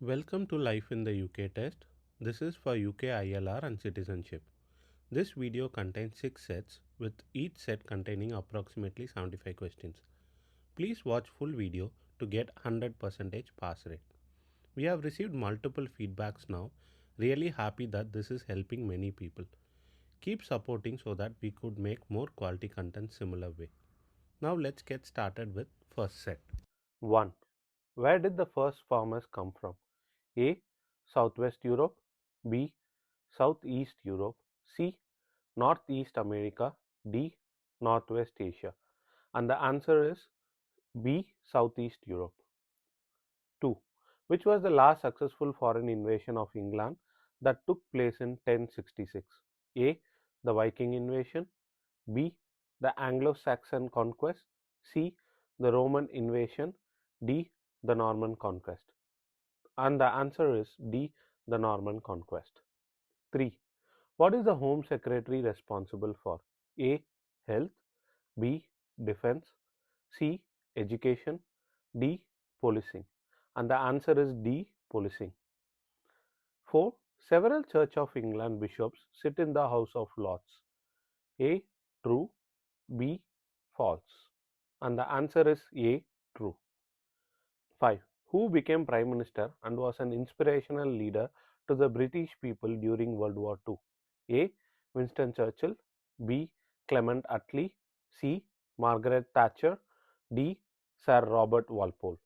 Welcome to Life in the UK test. This is for UK ILR and Citizenship. This video contains 6 sets with each set containing approximately 75 questions. Please watch full video to get 100% pass rate. We have received multiple feedbacks now. Really happy that this is helping many people. Keep supporting so that we could make more quality content similar way. Now let's get started with first set. 1. Where did the first farmers come from? A. Southwest Europe. B. Southeast Europe. C. Northeast America. D. Northwest Asia. And the answer is B. Southeast Europe. 2. Which was the last successful foreign invasion of England that took place in 1066? A. The Viking invasion. B. The Anglo-Saxon conquest. C. The Roman invasion. D. The Norman conquest. And the answer is D. The Norman conquest. 3. What is the Home Secretary responsible for? A. Health. B. Defense. C. Education. D. Policing. And the answer is D. Policing. 4. Several Church of England bishops sit in the House of Lords. A. True. B. False. And the answer is A. True. 5. Who became Prime Minister and was an inspirational leader to the British people during World War II? A. Winston Churchill. B. Clement Attlee. C. Margaret Thatcher. D. Sir Robert Walpole.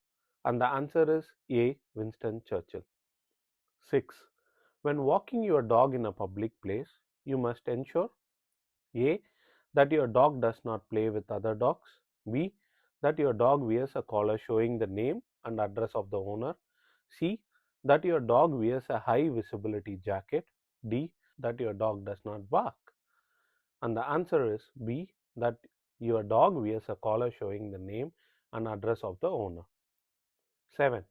And the answer is A. Winston Churchill. 6. When walking your dog in a public place, you must ensure A. That your dog does not play with other dogs. B. That your dog wears a collar showing the name and address of the owner. C. That your dog wears a high visibility jacket. D. That your dog does not bark. And the answer is B. That your dog wears a collar showing the name and address of the owner. 7.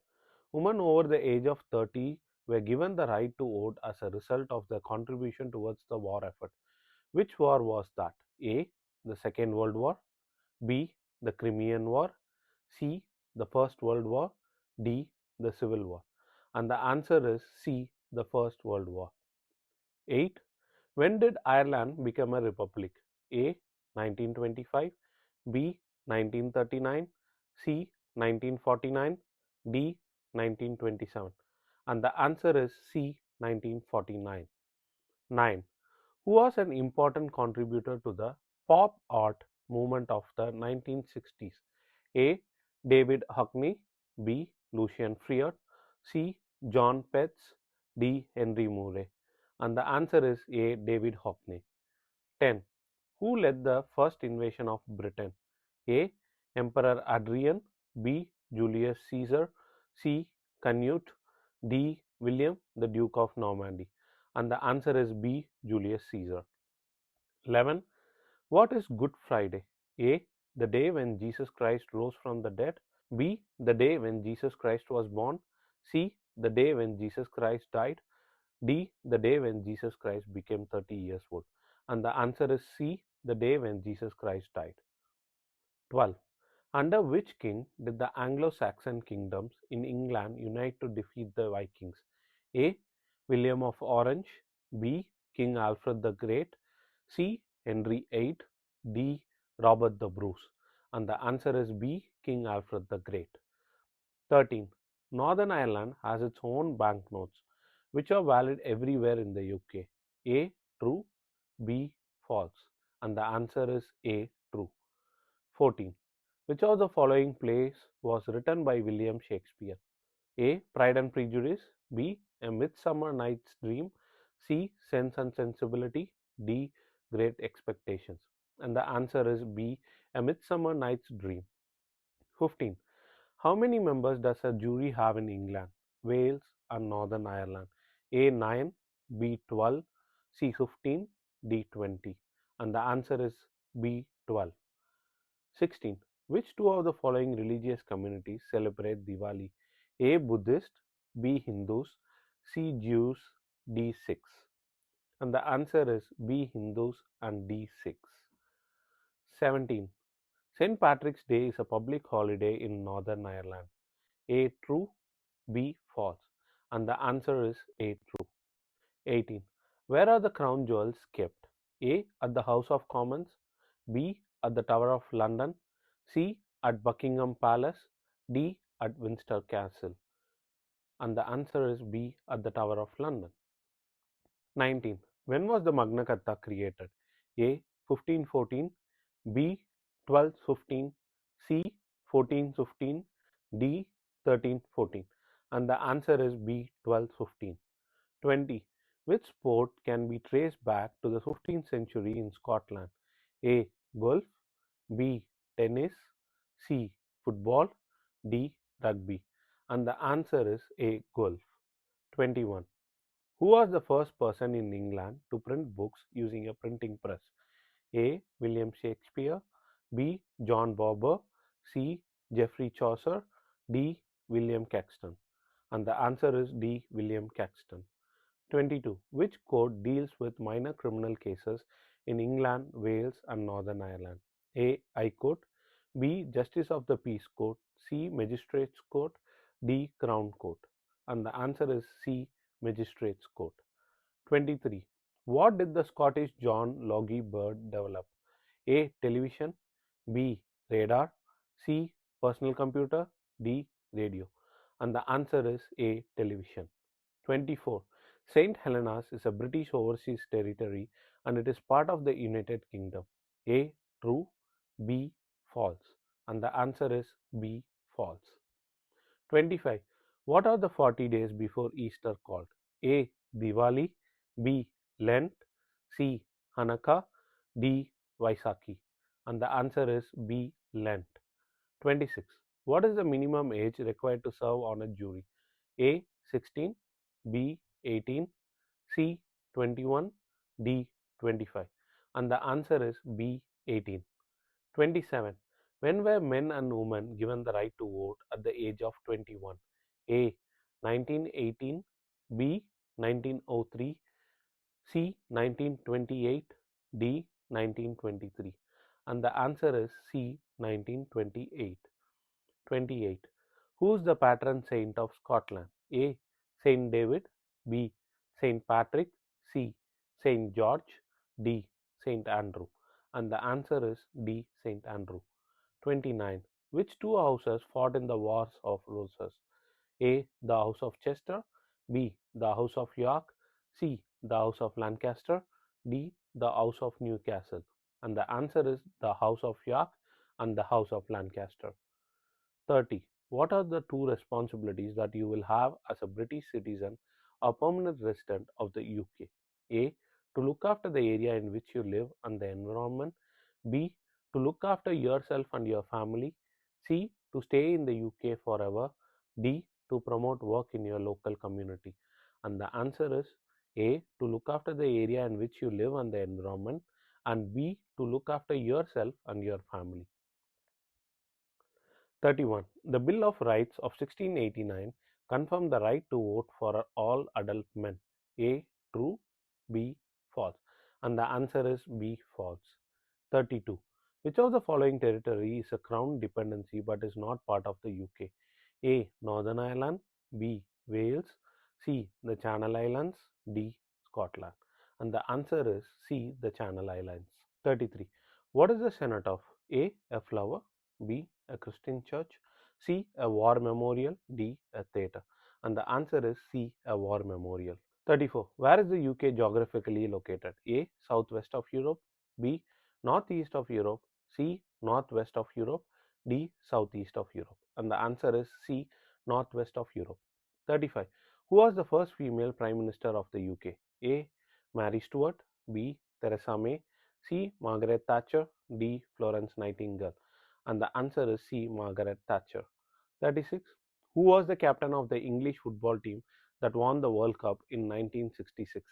Women over the age of 30 were given the right to vote as a result of their contribution towards the war effort. Which war was that? A. The Second World War. B. The Crimean War. C. The First World War. D. The Civil War. And the answer is C. The First World War. 8. When did Ireland become a republic? A. 1925. B. 1939. C. 1949. D. 1927. And the answer is C. 1949. 9. Who was an important contributor to the pop art movement of the 1960s? A. David Hockney. B. Lucian Freud. C. John Petts. D. Henry Murray. And the answer is A. David Hockney. 10. Who led the first invasion of Britain? A. Emperor Adrian. B. Julius Caesar. C. Canute. D. William, the Duke of Normandy. And the answer is B. Julius Caesar. 11. What is Good Friday? A. The day when Jesus Christ rose from the dead. B. The day when Jesus Christ was born. C. The day when Jesus Christ died. D. The day when Jesus Christ became 30 years old. And the answer is C. The day when Jesus Christ died. 12. Under which king did the Anglo-Saxon kingdoms in England unite to defeat the Vikings? A. William of Orange. B. King Alfred the Great. C. Henry VIII. D. Robert the Bruce. And the answer is B. King Alfred the Great. 13. Northern Ireland has its own banknotes, which are valid everywhere in the UK. A. True. B. False. And the answer is A. True. 14. Which of the following plays was written by William Shakespeare? A. Pride and Prejudice. B. A Midsummer Night's Dream. C. Sense and Sensibility. D. Great Expectations. And the answer is B. A Midsummer Night's Dream. 15. How many members does a jury have in England, Wales, and Northern Ireland? A. 9. B. 12. C. 15. D. 20. And the answer is B. 12. 16. Which two of the following religious communities celebrate Diwali? A. Buddhist. B. Hindus. C. Jews. D. Sikhs. And the answer is B. Hindus and D. Sikhs. 17. St. Patrick's Day is a public holiday in Northern Ireland. A. True. B. False. and the answer is A, true. 18. Where are the crown jewels kept? A. At the House of Commons, B. At the Tower of London, C. At Buckingham Palace, D. At Windsor Castle. And the answer is B. At the Tower of London. 19. When was the Magna Carta created? A. 1514, B. 1215, C. 1415, D. 1314. And the answer is B. 1215. 20. Which sport can be traced back to the 15th century in Scotland? A. Golf, B. Tennis, C. Football, D. Rugby. And the answer is A. Golf. 21. Who was the first person in England to print books using a printing press? A. William Shakespeare, B. John Barber, C. Geoffrey Chaucer, D. William Caxton. And the answer is D. William Caxton. 22. Which court deals with minor criminal cases in England, Wales, and Northern Ireland? A. High Court, B. Justice of the Peace Court, C. Magistrates Court, D. Crown Court. And the answer is C. Magistrates Court. 23. What did the Scottish John Logie Bird develop? A. Television, B. Radar, C. Personal computer, D. Radio. And the answer is A. Television. 24. St. Helena's is a British overseas territory and it is part of the United Kingdom. A. True, B. False. And the answer is B. False. 25. What are the 40 days before Easter called? A. Diwali, B. Lent, C. Hanukkah, D. Vaisakhi. And the answer is B. Lent. 26. What is the minimum age required to serve on a jury? A. 16, B. 18, C. 21, D. 25. And the answer is B. 18. 27. When were men and women given the right to vote at the age of 21? A. 1918, B. 1903, C. 1928, D. 1923. And the answer is C. 1928. 28. Who is the patron saint of Scotland? A. Saint David, B. Saint Patrick, C. Saint George, D. Saint Andrew. And the answer is D. Saint Andrew. 29. Which two houses fought in the Wars of Roses? A. The House of Chester, B. The House of York, C. The House of Lancaster, D. The House of Newcastle. And the answer is the House of York and the House of Lancaster. 30. What are the two responsibilities that you will have as a British citizen or permanent resident of the UK? A. To look after the area in which you live and the environment. B. To look after yourself and your family. C. To stay in the UK forever. D. To promote work in your local community. And the answer is A. To look after the area in which you live and the environment. And B. To look after yourself and your family. 31. The Bill of Rights of 1689 confirmed the right to vote for all adult men. A. True, B. False. And the answer is B. False. 32. Which of the following territory is a crown dependency but is not part of the UK? A. Northern Ireland, B. Wales, C. The Channel Islands, D. Scotland. And the answer is C. The Channel Islands. 33. What is the Senate of? A. A flower, B. A Christian church, C. A war memorial, D. A theatre. And the answer is C. A war memorial. 34. Where is the UK geographically located? A. Southwest of Europe, B. Northeast of Europe, C. Northwest of Europe, D. Southeast of Europe. And the answer is C. Northwest of Europe. 35. Who was the first female Prime Minister of the UK? A. Mary Stuart, B. Theresa May, C. Margaret Thatcher, D. Florence Nightingale. And the answer is C. Margaret Thatcher. 36. Who was the captain of the English football team that won the World Cup in 1966?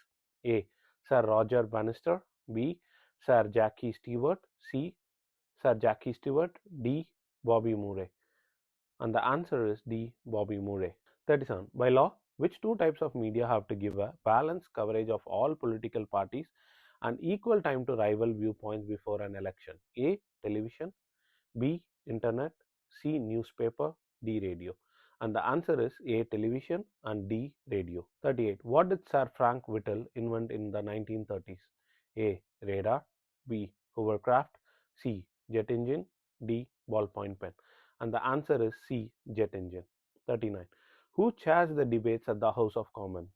A. Sir Roger Bannister, B. Sir Jackie Stewart, C. Sir Jackie Stewart, D. Bobby Murray. And the answer is D. Bobby Murray. 37. By law, which two types of media have to give a balanced coverage of all political parties and equal time to rival viewpoints before an election? A. Television, B. Internet, C. Newspaper, D. Radio. And the answer is A. Television and D. Radio. 38. What did Sir Frank Whittle invent in the 1930s? A. Radar. B. Hovercraft. C. Jet engine. D. Ballpoint pen. And the answer is C. Jet engine. 39. Who chairs the debates at the House of Commons?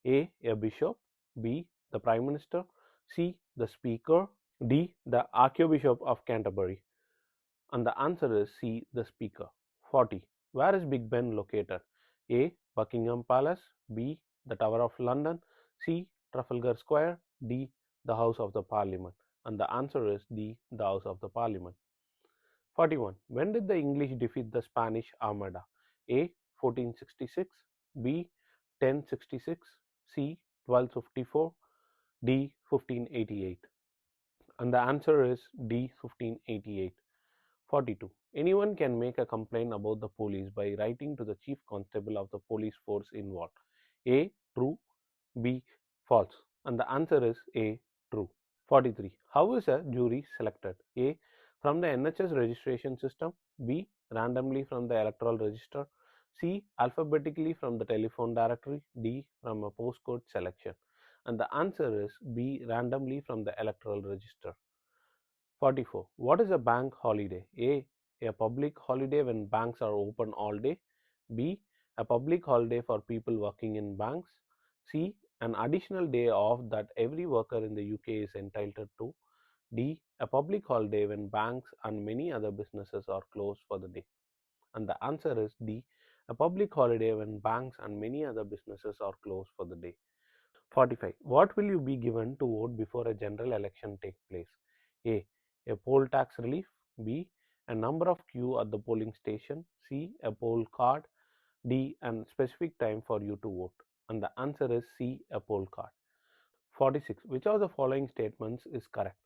A. A bishop. B. The Prime Minister. C. The Speaker. D. The Archbishop of Canterbury. And the answer is C. The Speaker. 40. Where is Big Ben located? A. Buckingham Palace. B. The Tower of London. C. Trafalgar Square. D. The House of the Parliament. And the answer is D. The House of the Parliament. 41. When did the English defeat the Spanish Armada? A. 1466. B. 1066. C. 1254. D. 1588. And the answer is D. 1588. 42. Anyone can make a complaint about the police by writing to the chief constable of the police force in what? A. True. B. False. And the answer is A. True. 43. How is a jury selected? A. From the NHS registration system. B. Randomly from the electoral register. C. Alphabetically from the telephone directory. D. From a postcode selection. And the answer is B. Randomly from the electoral register. 44. What is a bank holiday? A. A public holiday when banks are open all day. B. A public holiday for people working in banks. C. An additional day off that every worker in the UK is entitled to. D. A public holiday when banks and many other businesses are closed for the day. And the answer is D. A public holiday when banks and many other businesses are closed for the day. 45. What will you be given to vote before a general election takes place? A. A poll tax relief. B. A number of queue at the polling station. C. A poll card. D. And specific time for you to vote. And the answer is C. A poll card. 46. Which of the following statements is correct?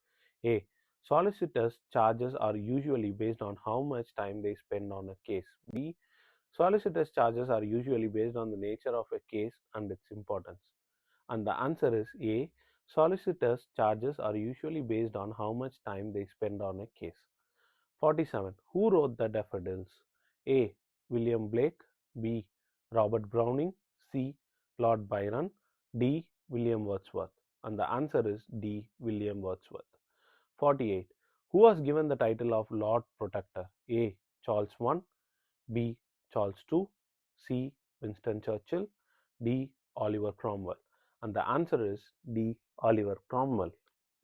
A. Solicitors' charges are usually based on how much time they spend on a case. B. Solicitors' charges are usually based on the nature of a case and its importance. And the answer is A. Solicitors' charges are usually based on how much time they spend on a case. 47. Who wrote the daffodils? A. William Blake. B. Robert Browning. C. Lord Byron. D. William Wordsworth. And the answer is D. William Wordsworth. 48. Who was given the title of Lord Protector? A. Charles I. B. Charles II. C. Winston Churchill. D. Oliver Cromwell. And the answer is D. Oliver Cromwell.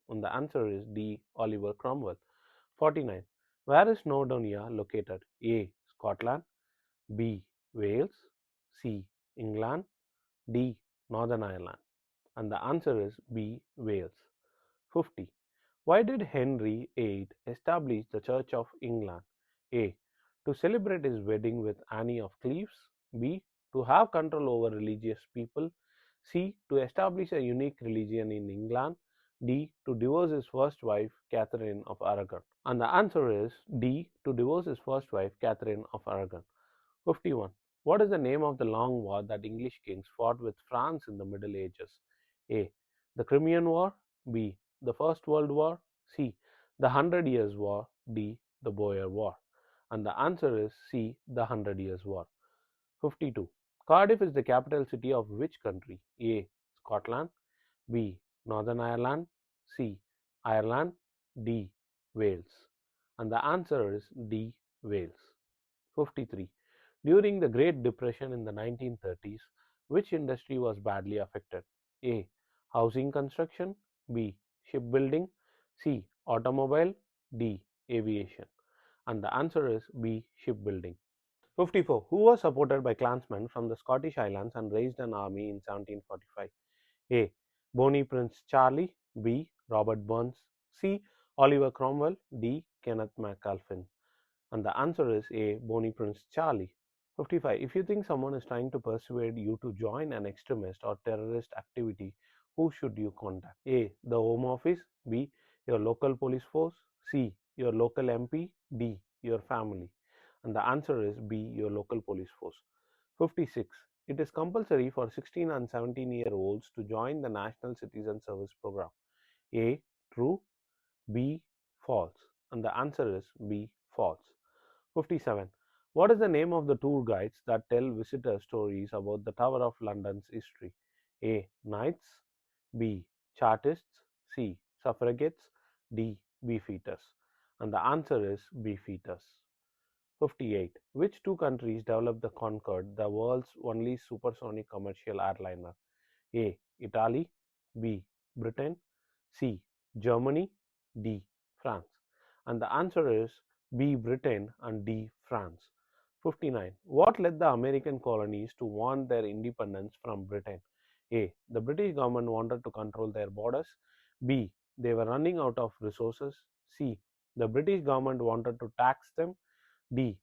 And the answer is D. Oliver Cromwell. 49. Where is Snowdonia located? A. Scotland. B. Wales. C. England. D. Northern Ireland. And the answer is B. Wales. 50. Why did Henry VIII establish the Church of England? A. To celebrate his wedding with Anne of Cleves. B. To have control over religious people. C. To establish a unique religion in England. D. To divorce his first wife, Catherine of Aragon. And the answer is D. To divorce his first wife, Catherine of Aragon. 51. What is the name of the long war that English kings fought with France in the Middle Ages? A. The Crimean War. B. The First World War. C. The Hundred Years' War. D. The Boer War. And the answer is C. The Hundred Years' War. 52. Cardiff is the capital city of which country? A. Scotland. B. Northern Ireland. C. Ireland. D. Wales. And the answer is D. Wales. 53. During the Great Depression in the 1930s, which industry was badly affected? A. Housing construction. B. Shipbuilding. C. Automobile. D. Aviation. And the answer is B. Shipbuilding. 54. Who was supported by clansmen from the Scottish Islands and raised an army in 1745? A. Bonnie Prince Charlie. B. Robert Burns. C. Oliver Cromwell. D. Kenneth MacAlpin. And the answer is A. Bonnie Prince Charlie. 55. If you think someone is trying to persuade you to join an extremist or terrorist activity, who should you contact? A. The Home Office. B. Your local police force. C. Your local MP. D. Your family. And the answer is B. Your local police force. 56. It is compulsory for 16 and 17-year-olds to join the National Citizen Service Program. A. True. B. False. And the answer is B. False. 57. What is the name of the tour guides that tell visitors stories about the Tower of London's history? A. Knights, B. Chartists, C. Suffragettes, D. Beefeaters. And the answer is Beefeaters. 58. Which two countries developed the Concorde, the world's only supersonic commercial airliner? A. Italy, B. Britain, C. Germany, D. France. And the answer is B. Britain and D. France. 59. What led the American colonies to want their independence from Britain? A. The British government wanted to control their borders. B. They were running out of resources. C. The British government wanted to tax them. D.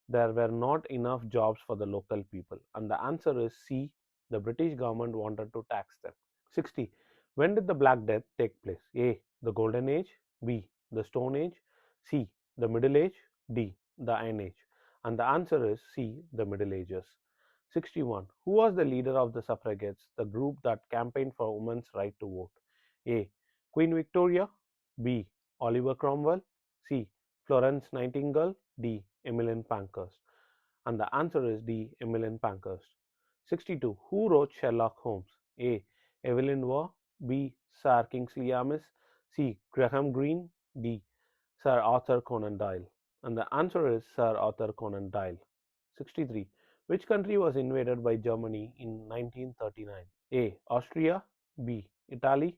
There were not enough jobs for the local people. And the answer is C. The British government wanted to tax them. 60. When did the Black Death take place? A. The Golden Age. B. The Stone Age. C. The Middle Age. D. The Iron Age. And the answer is C. The Middle Ages. 61. Who was the leader of the suffragettes, the group that campaigned for women's right to vote? A. Queen Victoria. B. Oliver Cromwell. C. Florence Nightingale. D. Emmeline Pankhurst. And the answer is D. Emmeline Pankhurst. 62. Who wrote Sherlock Holmes? A. Evelyn Waugh. B. Sir Kingsley Amis. C. Graham Greene. D. Sir Arthur Conan Doyle. And the answer is Sir Arthur Conan Doyle. 63. Which country was invaded by Germany in 1939? A. Austria. B. Italy.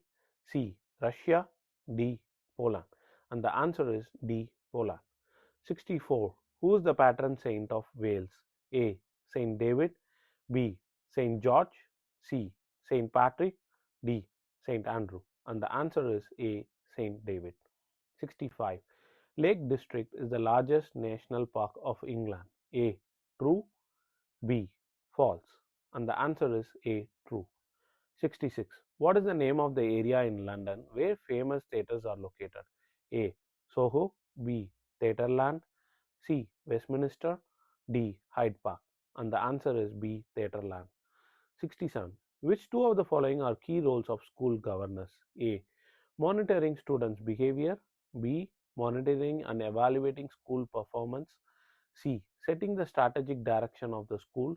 C. Russia. D. Poland. And the answer is D. Poland. 64. Who is the patron saint of Wales? A. Saint David. B. Saint George. C. Saint Patrick. D. Saint Andrew. And the answer is A. Saint David. 65. Lake District is the largest national park of England. A. True. B. False. And the answer is A. True. 66. What is the name of the area in London where famous theatres are located? A. Soho. B. Theatreland. C. Westminster. D. Hyde Park. And the answer is B. Theatreland. 67. Which two of the following are key roles of school governors? A. Monitoring students' behavior. B. Monitoring and evaluating school performance. C. Setting the strategic direction of the school.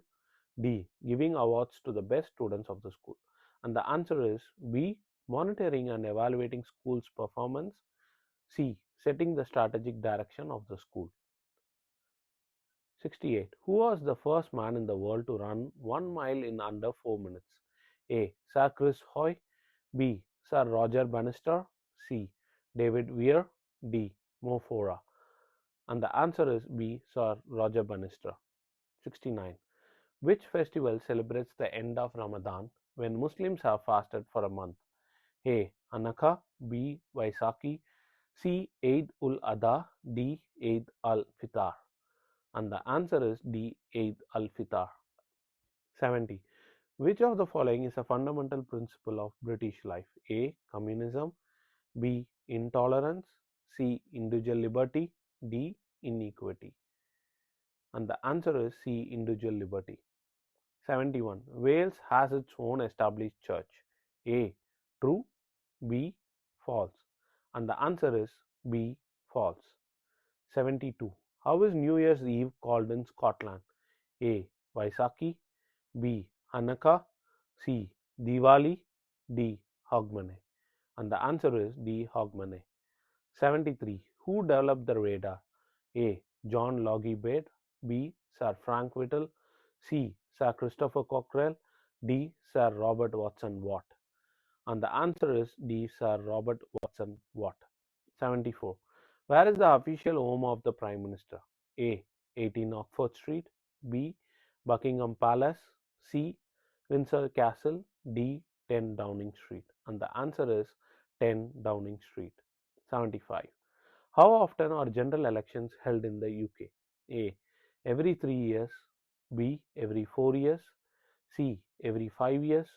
D. Giving awards to the best students of the school. And the answer is B. Monitoring and evaluating school's performance. C. Setting the strategic direction of the school. 68. Who was the first man in the world to run 1 mile in under 4 minutes? A. Sir Chris Hoy. B. Sir Roger Bannister. C. David Weir. D. Mo Farah. And the answer is B. Sir Roger Bannister. 69. Which festival celebrates the end of Ramadan when Muslims have fasted for a month? A. Hanukkah. B. Vaisakhi. C. Eid ul Adha. D. Eid al Fitr. And the answer is D. Eid al Fitr. 70. Which of the following is a fundamental principle of British life? A. Communism. B. Intolerance. C. Individual liberty. D. Inequality. And the answer is C. Individual liberty. 71. Wales has its own established church. A. True. B. False. And the answer is B. False. 72. How is New Year's Eve called in Scotland? A. Vaisakhi. B. Hanukkah. C. Diwali. D. Hogmanay. And the answer is D. Hogmanay. 73. Who developed the radar? A. John Logie Baird. B. Sir Frank Whittle. C. Sir Christopher Cockerell. D. Sir Robert Watson Watt. And the answer is D. Sir Robert Watson Watt. 74. Where is the official home of the Prime Minister? A. 18 Oxford Street. B. Buckingham Palace. C. Windsor Castle. D. 10 Downing Street. And the answer is 10 Downing Street. 75. How often are general elections held in the UK? A. Every 3 years. B. Every 4 years. C. Every 5 years.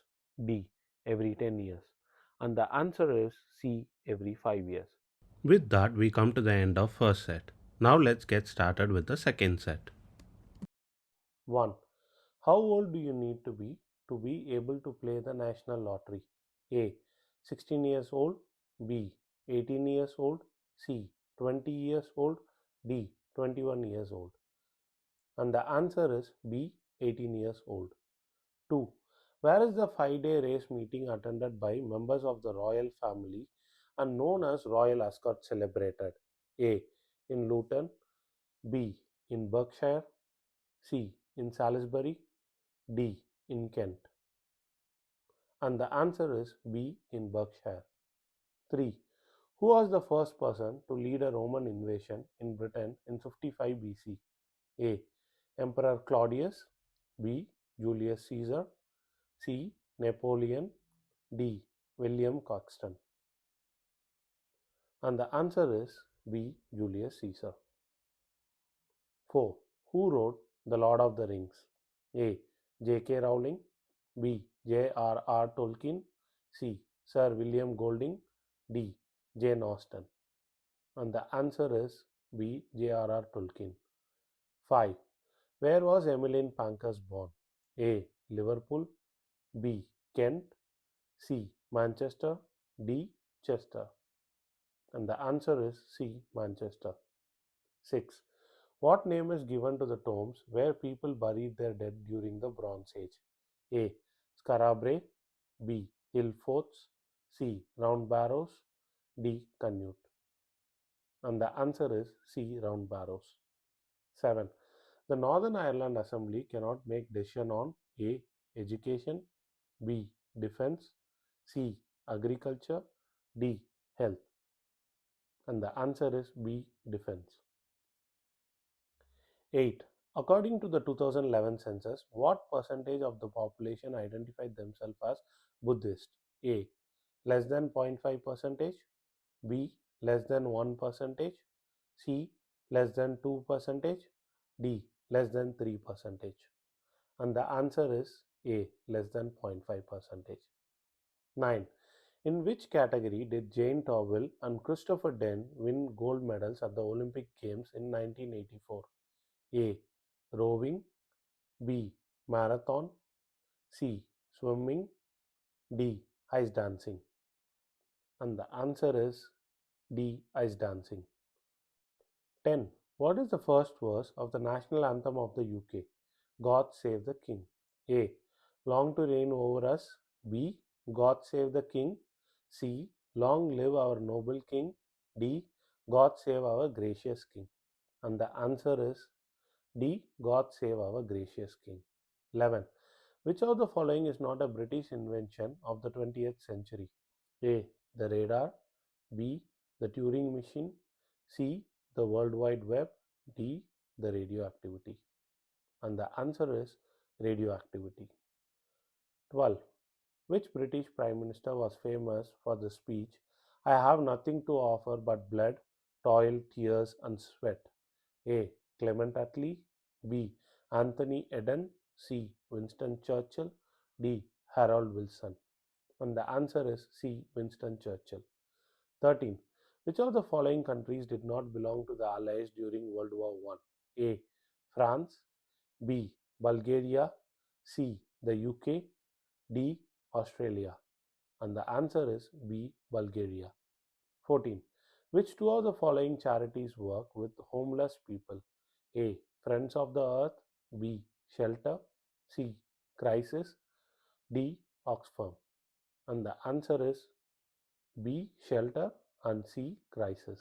D. Every 10 years. And the answer is C. Every 5 years. With that, we come to the end of first set. Now let's get started with the second set. 1. How old do you need to be able to play the national lottery? A. 16 years old. B. 18 years old. C. 20 years old. D. 21 years old. And the answer is B. 18 years old. 2. Where is the 5-day race meeting attended by members of the royal family and known as Royal Ascot celebrated? A. In Luton, B. in Berkshire, C. in Salisbury, D. in Kent. And the answer is B. in Berkshire. 3. Who was the first person to lead a Roman invasion in Britain in 55 BC? A. Emperor Claudius, B. Julius Caesar, C. Napoleon, D. William Caxton. And the answer is B. Julius Caesar. 4. Who wrote The Lord of the Rings? A. J.K. Rowling, B. J.R.R. Tolkien, C. Sir William Golding, D. Jane Austen. And the answer is B. J.R.R. Tolkien. 5. Where was Emmeline Pankhurst born? A. Liverpool, B. Kent, C. Manchester, D. Chester. And the answer is C. Manchester. 6. What name is given to the tombs where people buried their dead during the Bronze Age? A. Scarabray, B. Hill forts, C. Round barrows, D. Canute. And the answer is C. Round barrows. 7. The Northern Ireland Assembly cannot make decision on A. Education, B. Defence, C. Agriculture, D. Health. And the answer is B. Defence. 8. According to the 2011 census, what percentage of the population identified themselves as Buddhist? A. Less than 0.5 percentage, B. less than 1 percentage, C. less than 2 percentage, D. less than 3 percentage. And the answer is A. less than 0.5 percentage. 9. In which category did Jane Towell and Christopher Den win gold medals at the Olympic Games in 1984? A. Rowing, B. Marathon, C. Swimming, D. Ice dancing. And the answer is D. Ice dancing. 10. What is the first verse of the national anthem of the UK? God Save the King. A. Long to reign over us. B. God Save the King. C. Long live our noble King. D. God Save our gracious King. And the answer is D. God Save our gracious King. 11. Which of the following is not a British invention of the 20th century? A. The radar, B. The Turing machine, C. The World Wide Web, D. The radioactivity. And the answer is radioactivity. 12. Which British Prime Minister was famous for the speech, I have nothing to offer but blood, toil, tears, and sweat? A. Clement Attlee, B. Anthony Eden, C. Winston Churchill, D. Harold Wilson. And the answer is C. Winston Churchill. 13. Which of the following countries did not belong to the Allies during World War I? A. France, B. Bulgaria, C. the UK, D. Australia. And the answer is B. Bulgaria. 14. Which two of the following charities work with homeless people? A. Friends of the Earth, B. Shelter, C. Crisis, D. Oxfam. And the answer is B. Shelter and C. Crisis.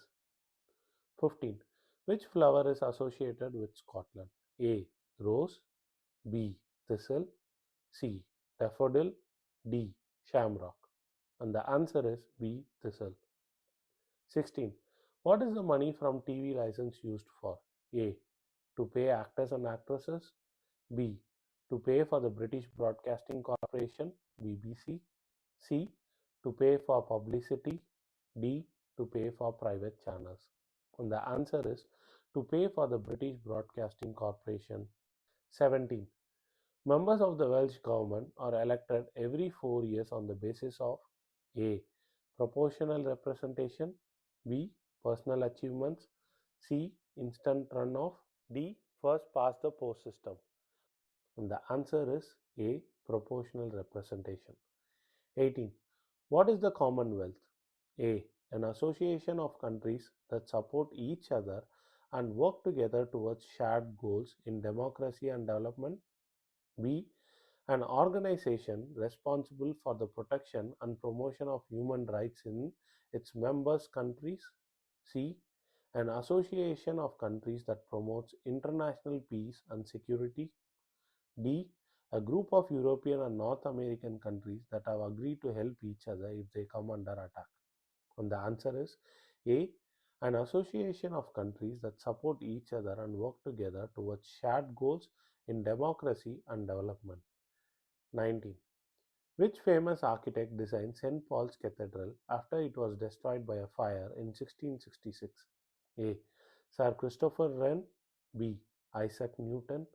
15. Which flower is associated with Scotland? A. Rose, B. Thistle, C. Daffodil, D. Shamrock. And the answer is B. Thistle. 16. What is the money from TV license used for? A. To pay actors and actresses, B. to pay for the British Broadcasting Corporation (BBC), C. to pay for publicity, D. to pay for private channels. And the answer is to pay for the British Broadcasting Corporation. 17. Members of the Welsh government are elected every 4 years on the basis of A. Proportional representation, B. Personal achievements, C. Instant runoff, D. First past the post system. And the answer is A. Proportional representation. 18. What is the Commonwealth? A. An association of countries that support each other and work together towards shared goals in democracy and development. B. An organization responsible for the protection and promotion of human rights in its members' countries. C. An association of countries that promotes international peace and security. D. A group of European and North American countries that have agreed to help each other if they come under attack. And the answer is A. An association of countries that support each other and work together towards shared goals in democracy and development. 19. Which famous architect designed St. Paul's Cathedral after it was destroyed by a fire in 1666? A. Sir Christopher Wren. B. Isaac Newton.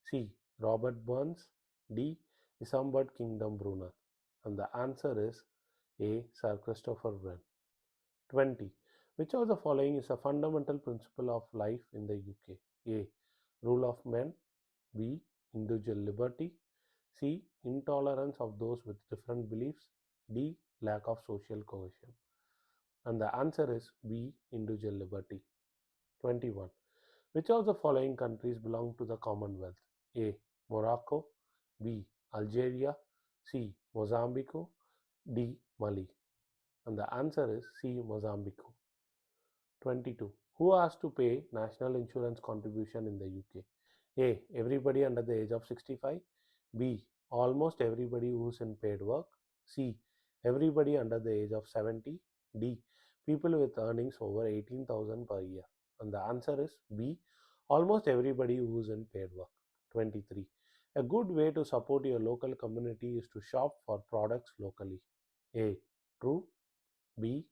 C. Robert Burns. D. Isambard Kingdom Brunner. And the answer is A. Sir Christopher Wren. 20. Which of the following is a fundamental principle of life in the UK? A. Rule of men. B. Individual liberty. C. Intolerance of those with different beliefs. D. Lack of social cohesion. And the answer is B. Individual liberty. 21. Which of the following countries belong to the Commonwealth? A. Morocco. B. Algeria. C. Mozambique. D. Mali. And the answer is C. Mozambique. 22. Who has to pay national insurance contribution in the UK? A. Everybody under the age of 65. B. Almost everybody who's in paid work. C. Everybody under the age of 70. D. People with earnings over 18,000 per year. And the answer is B. Almost everybody who's in paid work. 23. A good way to support your local community is to shop for products locally. A. True. B.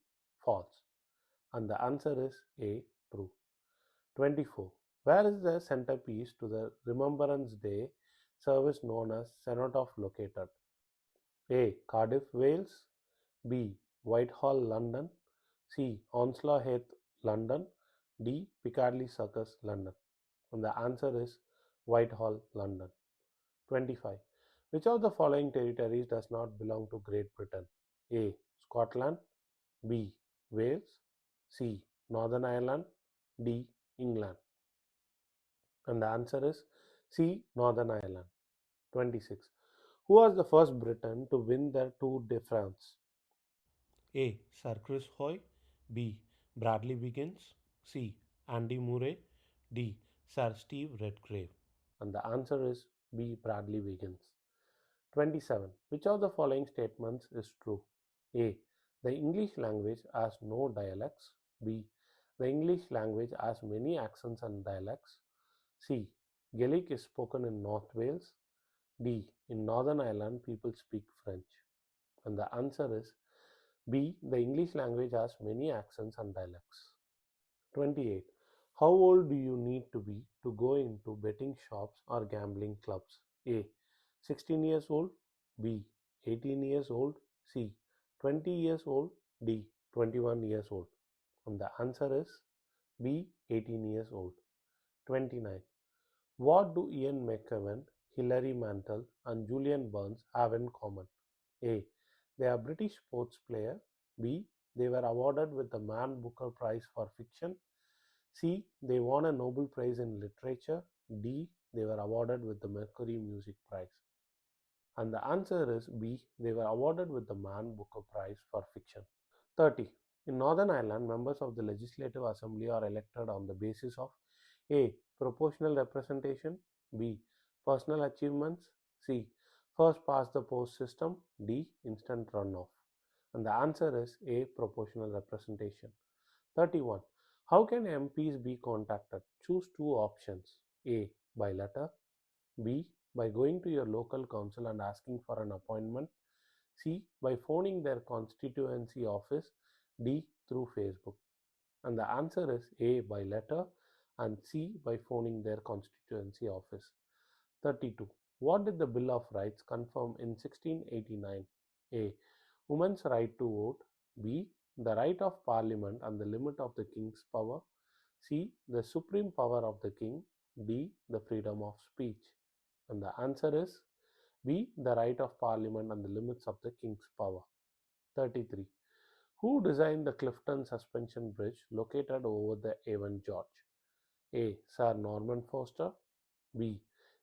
False. And the answer is A. True. 24. Where is the centerpiece to the Remembrance Day service known as Cenotaph located? A. Cardiff, Wales. B. Whitehall, London. C. Onslow Heath, London. D. Piccadilly Circus, London. And the answer is Whitehall, London. 25. Which of the following territories does not belong to Great Britain? A. Scotland. B. Wales. C. Northern Ireland. D. England. And the answer is C. Northern Ireland. 26. Who was the first Briton to win the Tour de France? A. Sir Chris Hoy. B. Bradley Wiggins. C. Andy Murray. D. Sir Steve Redgrave. And the answer is B. Bradley Wiggins. 27. Which of the following statements is true? A. The English language has no dialects. B. The English language has many accents and dialects. C. Gaelic is spoken in North Wales. D. In Northern Ireland, people speak French. And the answer is B. The English language has many accents and dialects. 28. How old do you need to be to go into betting shops or gambling clubs? A. 16 years old. B. 18 years old. C. 20 years old. D. 21 years old. And the answer is B. 18 years old. 29. What do Ian McKellen, Hilary Mantel, and Julian Burns have in common? A. They are British sports players. B. They were awarded with the Man Booker Prize for Fiction. C. They won a Nobel Prize in Literature. D. They were awarded with the Mercury Music Prize. And the answer is B. They were awarded with the Man Booker Prize for Fiction. 30. In Northern Ireland, members of the Legislative Assembly are elected on the basis of A. Proportional representation. B. Personal achievements. C. First past the post system. D. Instant runoff. And the answer is A. Proportional representation. 31. How can MPs be contacted? Choose two options. A. By letter. B. By going to your local council and asking for an appointment. C. By phoning their constituency office. D. Through Facebook. And the answer is A. By letter and C. By phoning their constituency office. 32. What did the Bill of Rights confirm in 1689? A. Women's right to vote. B. The right of Parliament and the limit of the King's power. C. The supreme power of the King. D. The freedom of speech. And the answer is B. The right of Parliament and the limits of the King's power. 33. Who designed the Clifton Suspension Bridge located over the Avon George? A. Sir Norman Foster. B.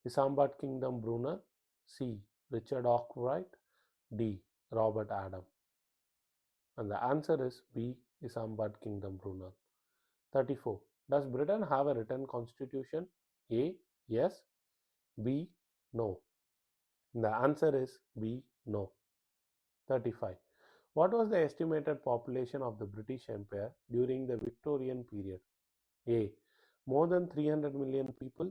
Isambard Kingdom Brunner. C. Richard Arkwright. D. Robert Adam. And the answer is B. Isambard Kingdom Brunner. 34. Does Britain have a written constitution? A. Yes. B. No. The answer is B. No. 35. What was the estimated population of the British Empire during the Victorian period? A. More than 300 million people.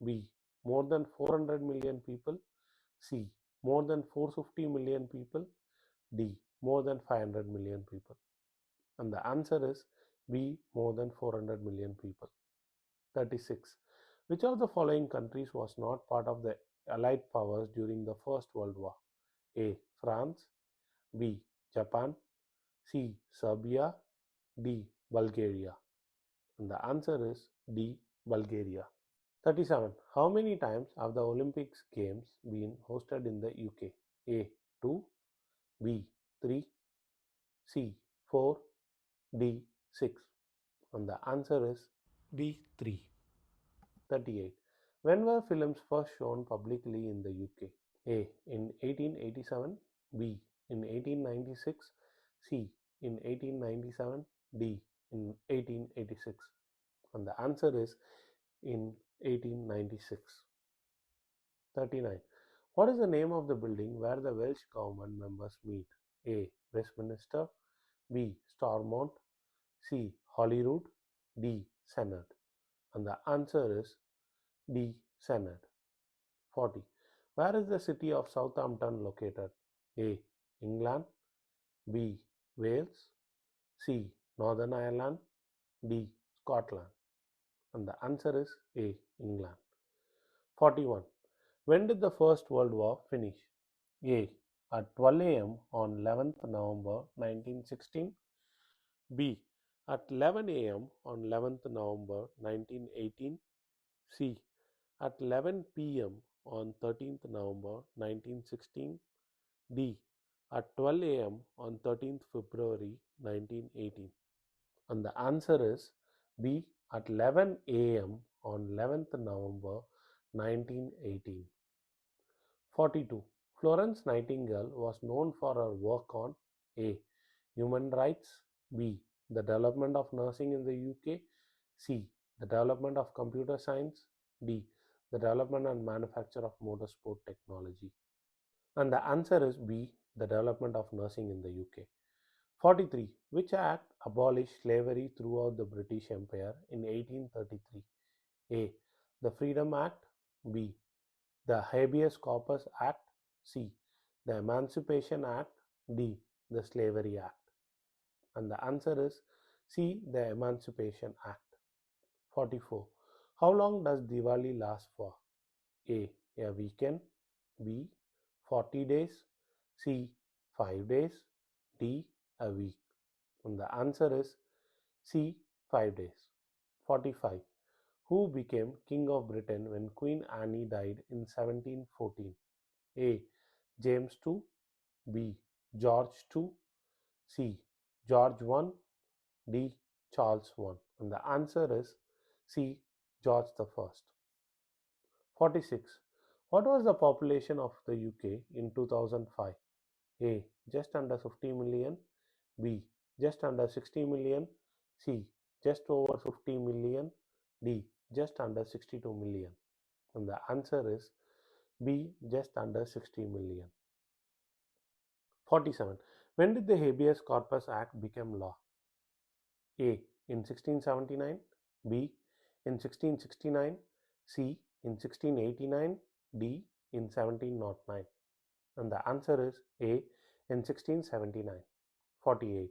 B. More than 400 million people. C. More than 450 million people. D. More than 500 million people. And the answer is B. More than 400 million people. 36. Which of the following countries was not part of the Allied powers during the First World War? A. France. B. Japan. C. Serbia. D. Bulgaria. And the answer is D. Bulgaria. 37. How many times have the Olympics Games been hosted in the UK? A. 2. B. 3. C. 4. D. 6. And the answer is B. 3. 38. When were films first shown publicly in the UK? A. In 1887. B. In 1896. C. In 1897. D. In 1886. And the answer is in 1896. 39. What is the name of the building where the Welsh government members meet? A. Westminster. B. Stormont. C. Holyrood. D. Senate. And the answer is D. Senate. 40. Where is the city of Southampton located? A. England. B. Wales. C. Northern Ireland. D. Scotland. And the answer is A. England. 41. When did the First World War finish? A. At 12 a.m. on 11th November 1916. B. At 11 a.m. on 11th November 1918. C. At 11 p.m. on 13th November 1916. D. At 12 a.m. on 13th February 1918. And the answer is B. At 11 a.m. on 11th November 1918. 42. Florence Nightingale was known for her work on A. Human rights. B. The development of nursing in the UK. C. The development of computer science. D. The development and manufacture of motorsport technology. And the answer is B. The development of nursing in the UK. 43. Which act abolished slavery throughout the British Empire in 1833? A. The Freedom Act. B. The Habeas Corpus Act. C. The Emancipation Act. D. The Slavery Act. And the answer is C. The Emancipation Act. 44. How long does Diwali last for? A. A weekend. B. 40 days. C. 5 days. D. A week. And the answer is C. 5 days. 45. Who became King of Britain when Queen Anne died in 1714? A. James II. B. George II. C. George I. D. Charles I. And the answer is C. George I. 46. What was the population of the UK in 2005? A. Just under 50 million. B. Just under 60 million. C. Just over 50 million. D. Just under 62 million. And the answer is B. Just under 60 million. 47. When did the Habeas Corpus Act become law? A. In 1679. B. In 1669. C. In 1689. D. In 1709. And the answer is A. In 1679. 48.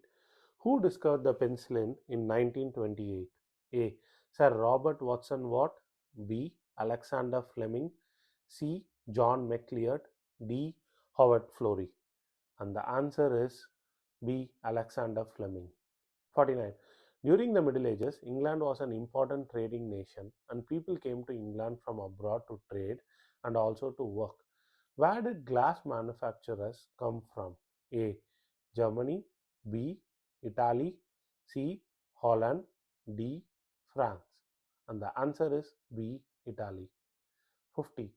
Who discovered the penicillin in 1928? A. Sir Robert Watson Watt. B. Alexander Fleming. C. John McLeod. D. Howard Florey. And the answer is B. Alexander Fleming. 49. During the Middle Ages, England was an important trading nation and people came to England from abroad to trade and also to work. Where did glass manufacturers come from? A. Germany. B. Italy. C. Holland. D. France. and the answer is B. Italy. 50.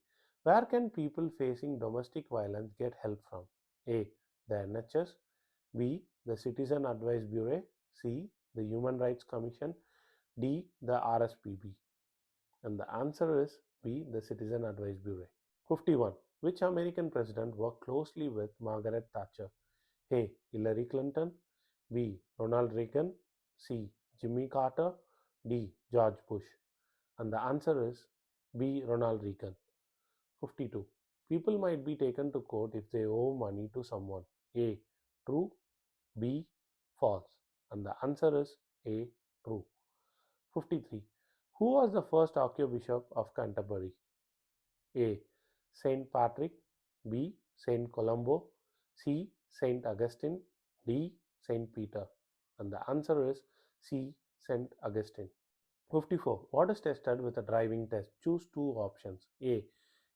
Where can people facing domestic violence get help from? A. The NHS, B. The Citizen Advice Bureau, C. The Human Rights Commission, D. The RSPB. And the answer is B. The Citizen Advice Bureau. 51. Which American president worked closely with Margaret Thatcher? A. Hillary Clinton, B. Ronald Reagan, C. Jimmy Carter, D. George Bush. And the answer is B. Ronald Reagan. 52. People might be taken to court if they owe money to someone. A. True, B. False. And the answer is A. True. 53. Who was the first Archbishop of Canterbury? A. Saint Patrick, B. Saint Columbo, C. Saint Augustine, D. Saint Peter. And the answer is C. Saint Augustine. 54. What is tested with a driving test? Choose two options. A.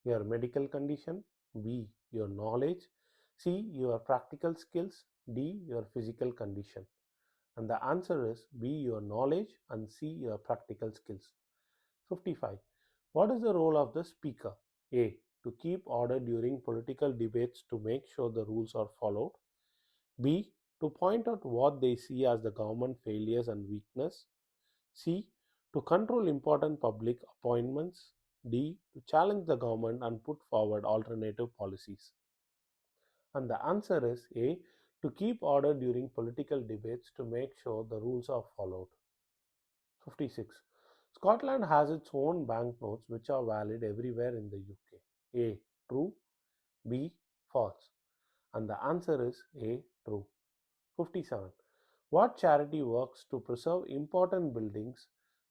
Your medical condition, B. Your knowledge, C. Your practical skills, D. Your physical condition. And the answer is B. Your knowledge and C. Your practical skills. 55. What is the role of the speaker? A. To keep order during political debates to make sure the rules are followed. B. To point out what they see as the government failures and weakness. C. To control important public appointments. D. To challenge the government and put forward alternative policies. And the answer is A. To keep order during political debates to make sure the rules are followed. 56. Scotland has its own banknotes which are valid everywhere in the UK. A. True, B. False. And the answer is A. True. 57. What charity works to preserve important buildings,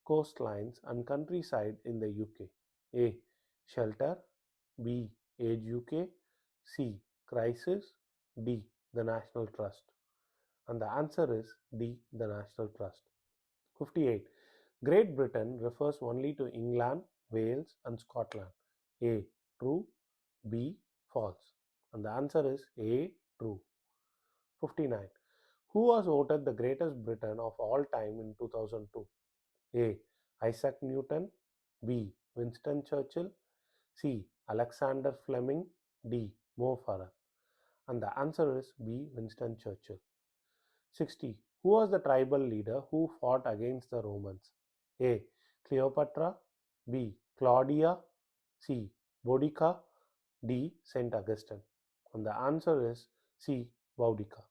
coastlines, and countryside in the UK? A. Shelter, B. Age UK, C. Crisis, D. The National Trust. And the answer is D. The National Trust. 58. Great Britain refers only to England, Wales, and Scotland. A. True, B. False. And the answer is A. True. 59. Who was voted the greatest Briton of all time in 2002? A. Isaac Newton, B. Winston Churchill, C. Alexander Fleming, D. Mo Farah. And the answer is B. Winston Churchill. 60. Who was the tribal leader who fought against the Romans? A. Cleopatra, B. Claudia, C. Boudica, D. Saint Augustine. And the answer is C. Boudica.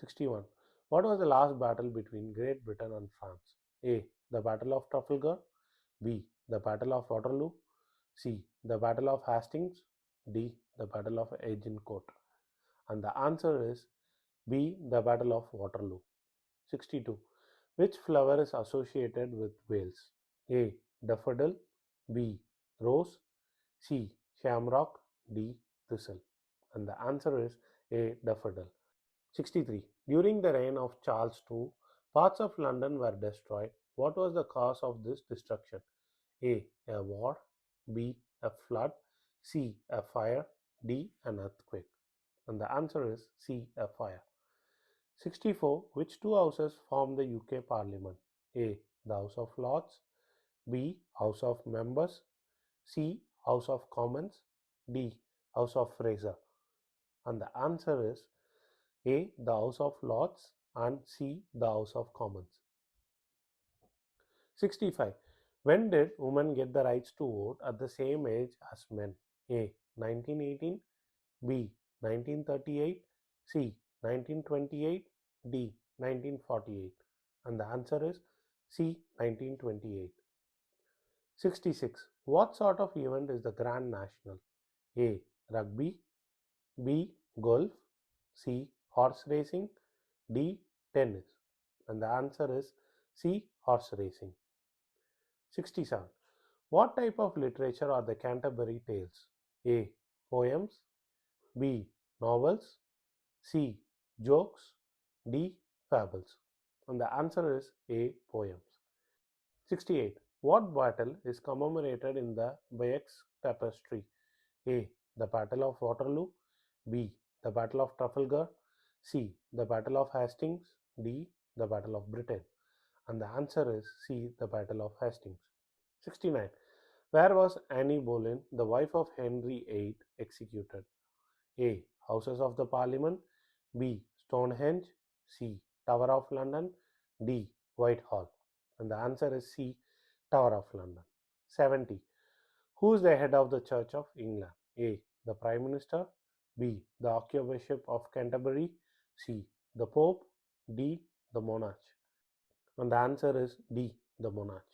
61. What was the last battle between Great Britain and France? A. The Battle of Trafalgar, B. The Battle of Waterloo, C. The Battle of Hastings, D. The Battle of Agincourt. And the answer is B. The Battle of Waterloo. 62. Which flower is associated with Wales? A. Daffodil, B. Rose, C. Shamrock, D. Thistle. And the answer is A. Daffodil. 63. During the reign of Charles II, parts of London were destroyed. What was the cause of this destruction? A. A war, B. A flood, C. A fire, D. An earthquake. And the answer is C. A fire. 64. Which two houses form the UK Parliament? A. The House of Lords, B. House of Members, C. House of Commons, D. House of Fraser. And the answer is A. The House of Lords and C. The House of Commons. 65. When did women get the rights to vote at the same age as men? A. 1918, B. 1938, C. 1928, D. 1948. And the answer is C. 1928. 66. What sort of event is the Grand National? A. Rugby, B. Golf, C. Horse racing, D. Tennis. And the answer is C. Horse racing. 67. What type of literature are the Canterbury Tales? A. Poems, B. Novels, C. Jokes, D. Fables. And the answer is A. Poems. 68. What battle is commemorated in the Bayeux Tapestry? A. The Battle of Waterloo, B. The Battle of Trafalgar, C. The Battle of Hastings, D. The Battle of Britain. And the answer is C. The Battle of Hastings. 69. Where was Anne Boleyn, the wife of Henry VIII, executed? A. Houses of the Parliament. B. Stonehenge. C. Tower of London. D. Whitehall. And the answer is C. Tower of London. 70. Who is the head of the Church of England? A. The Prime Minister. B. The Archbishop of Canterbury. C. The Pope. D. The Monarch. And the answer is D. The Monarch.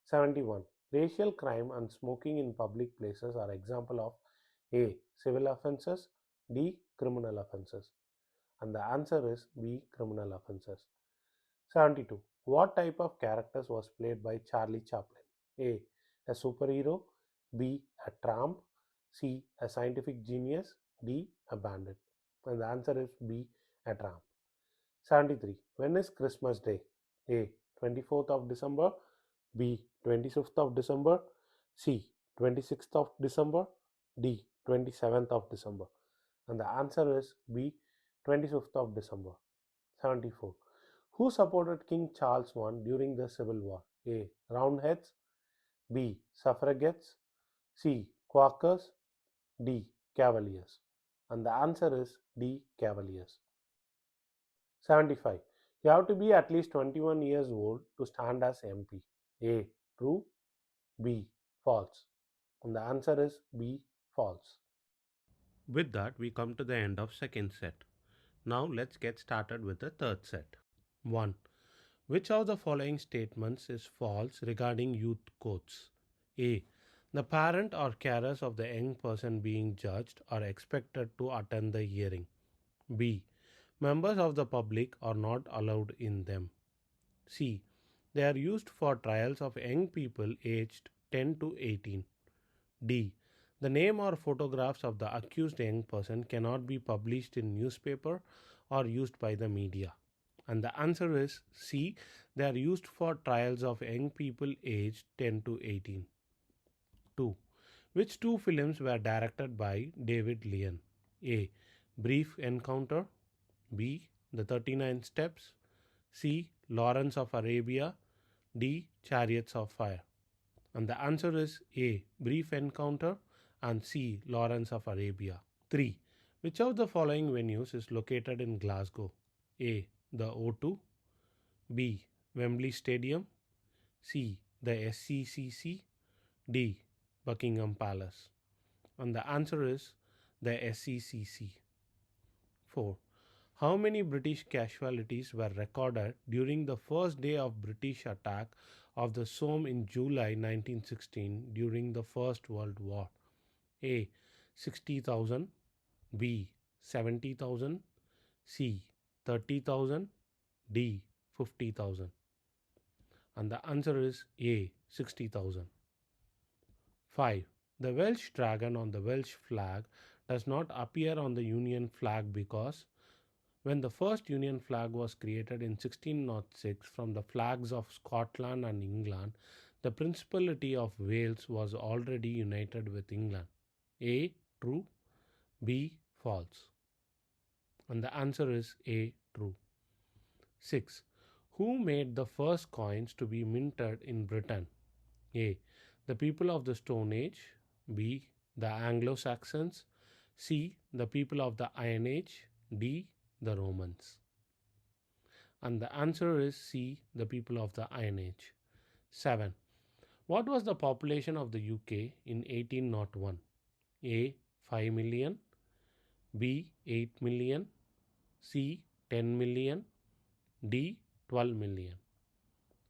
71. Racial crime and smoking in public places are example of A. Civil offences. D. Criminal offences. And the answer is B. Criminal offences. 72. What type of characters was played by Charlie Chaplin? A. A superhero. B. A tramp. C. A scientific genius. D. A bandit. And the answer is B. A tramp. 73. When is Christmas Day? A. 24th of December. B. 25th of December. C. 26th of December. D. 27th of December. And the answer is B. 25th of December. 74. Who supported King Charles I during the Civil War? A. Roundheads. B. Suffragettes. C. Quakers. D. Cavaliers. And the answer is D. Cavaliers. 75. You have to be at least 21 years old to stand as MP. A. True. B. False. And the answer is B. False. With that, we come to the end of second set. Now let's get started with the third set. 1. Which of the following statements is false regarding youth courts? A. The parent or carers of the young person being judged are expected to attend the hearing. B. Members of the public are not allowed in them. C. They are used for trials of young people aged 10 to 18. D. The name or photographs of the accused young person cannot be published in newspaper or used by the media. And the answer is C. They are used for trials of young people aged 10 to 18. 2. Which two films were directed by David Lean? A. Brief Encounter. B. The 39 Steps. C. Lawrence of Arabia. D. Chariots of Fire. And the answer is A. Brief Encounter and C. Lawrence of Arabia. 3. Which of the following venues is located in Glasgow? A. The O2. B. Wembley Stadium. C. The SCCC. D. Buckingham Palace. And the answer is the SCCC. 4. How many British casualties were recorded during the first day of British attack of the Somme in July 1916 during the First World War? A. 60,000. B. 70,000. C. 30,000. D. 50,000. And the answer is A. 60,000. 5. The Welsh dragon on the Welsh flag does not appear on the Union flag because when the first Union flag was created in 1606 from the flags of Scotland and England, the Principality of Wales was already united with England. A. True. B. False. And the answer is A. True. 6. Who made the first coins to be minted in Britain? A. The people of the Stone Age. B. The Anglo-Saxons. C. The people of the Iron Age. D. The Romans. And the answer is C. The people of the Iron Age. 7. What was the population of the UK in 1801? A. 5 million. B. 8 million. C. 10 million. D. 12 million.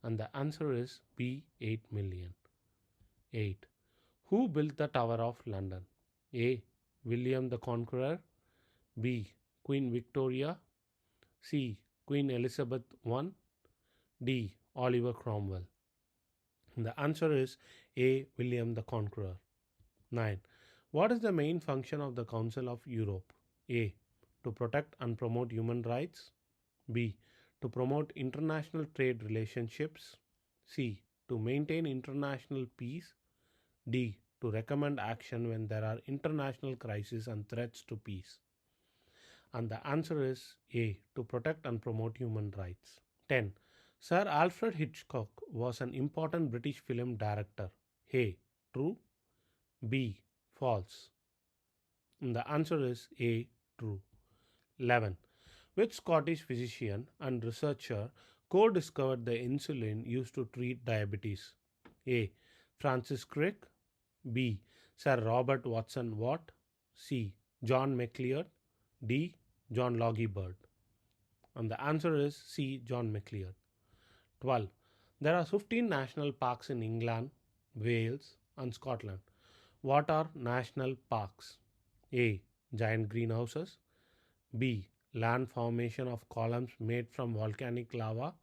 And the answer is B. 8 million. 8. Who built the Tower of London? A. William the Conqueror. B. Queen Victoria. C. Queen Elizabeth I. D. Oliver Cromwell. The answer is A. William the Conqueror. 9. What is the main function of the Council of Europe? A. To protect and promote human rights. B. To promote international trade relationships. C. To maintain international peace. D. To recommend action when there are international crises and threats to peace. And the answer is A. To protect and promote human rights. 10. Sir Alfred Hitchcock was an important British film director. A. True. B. False. And the answer is A. True. 11. Which Scottish physician and researcher co discovered the insulin used to treat diabetes? A. Francis Crick. B. Sir Robert Watson Watt. C. John McLeod. D. John Logie Bird. And the answer is C. John McLeod. 12. There are 15 national parks in England, Wales, and Scotland. What are national parks? A. Giant greenhouses. B. Land formation of columns made from volcanic lava.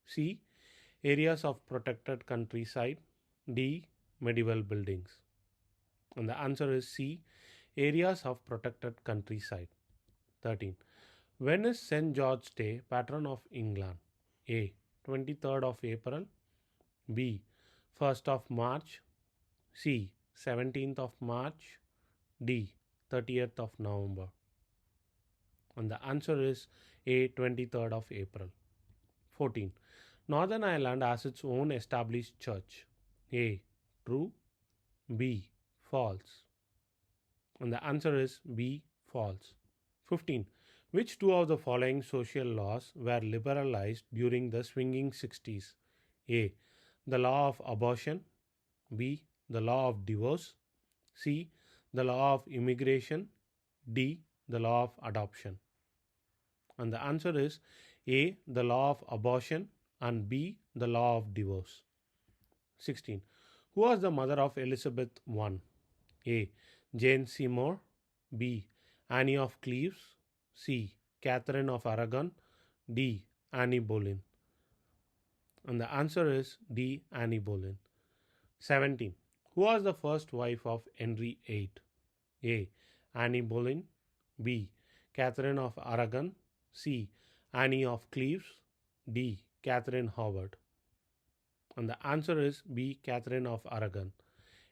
C. Areas of protected countryside. D. Medieval buildings. And the answer is C. Areas of protected countryside. 13. When is St. George's Day, patron of England? A. 23rd of April. B. 1st of March. C. 17th of March. D. 30th of November. And the answer is A. 23rd of April. 14. Northern Ireland has its own established church. A. True. B. False. And the answer is B. False. 15. Which two of the following social laws were liberalized during the swinging 60s? A. The law of abortion. B. The law of divorce. C. The law of immigration. D. The law of adoption. And the answer is A. The law of abortion and B. The law of divorce. 16. Who was the mother of Elizabeth I? A. Jane Seymour. B. Anne of Cleves. C. Catherine of Aragon. D. Anne Boleyn. And the answer is D. Anne Boleyn. 17. Who was the first wife of Henry VIII? A. Anne Boleyn. B. Catherine of Aragon. C. Anne of Cleves. D. Catherine Howard. And the answer is B. Catherine of Aragon.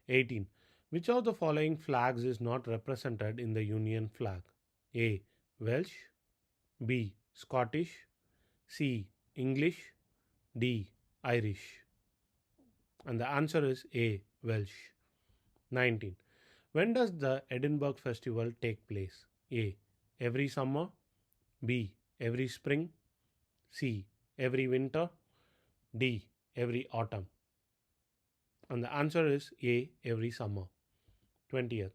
18. Which of the following flags is not represented in the Union flag? A. Welsh. B. Scottish. C. English. D. Irish. And the answer is A. Welsh. 19. When does the Edinburgh Festival take place? A. Every summer. B. Every spring. C. Every winter. D. Every autumn. And the answer is A. Every summer. 20th.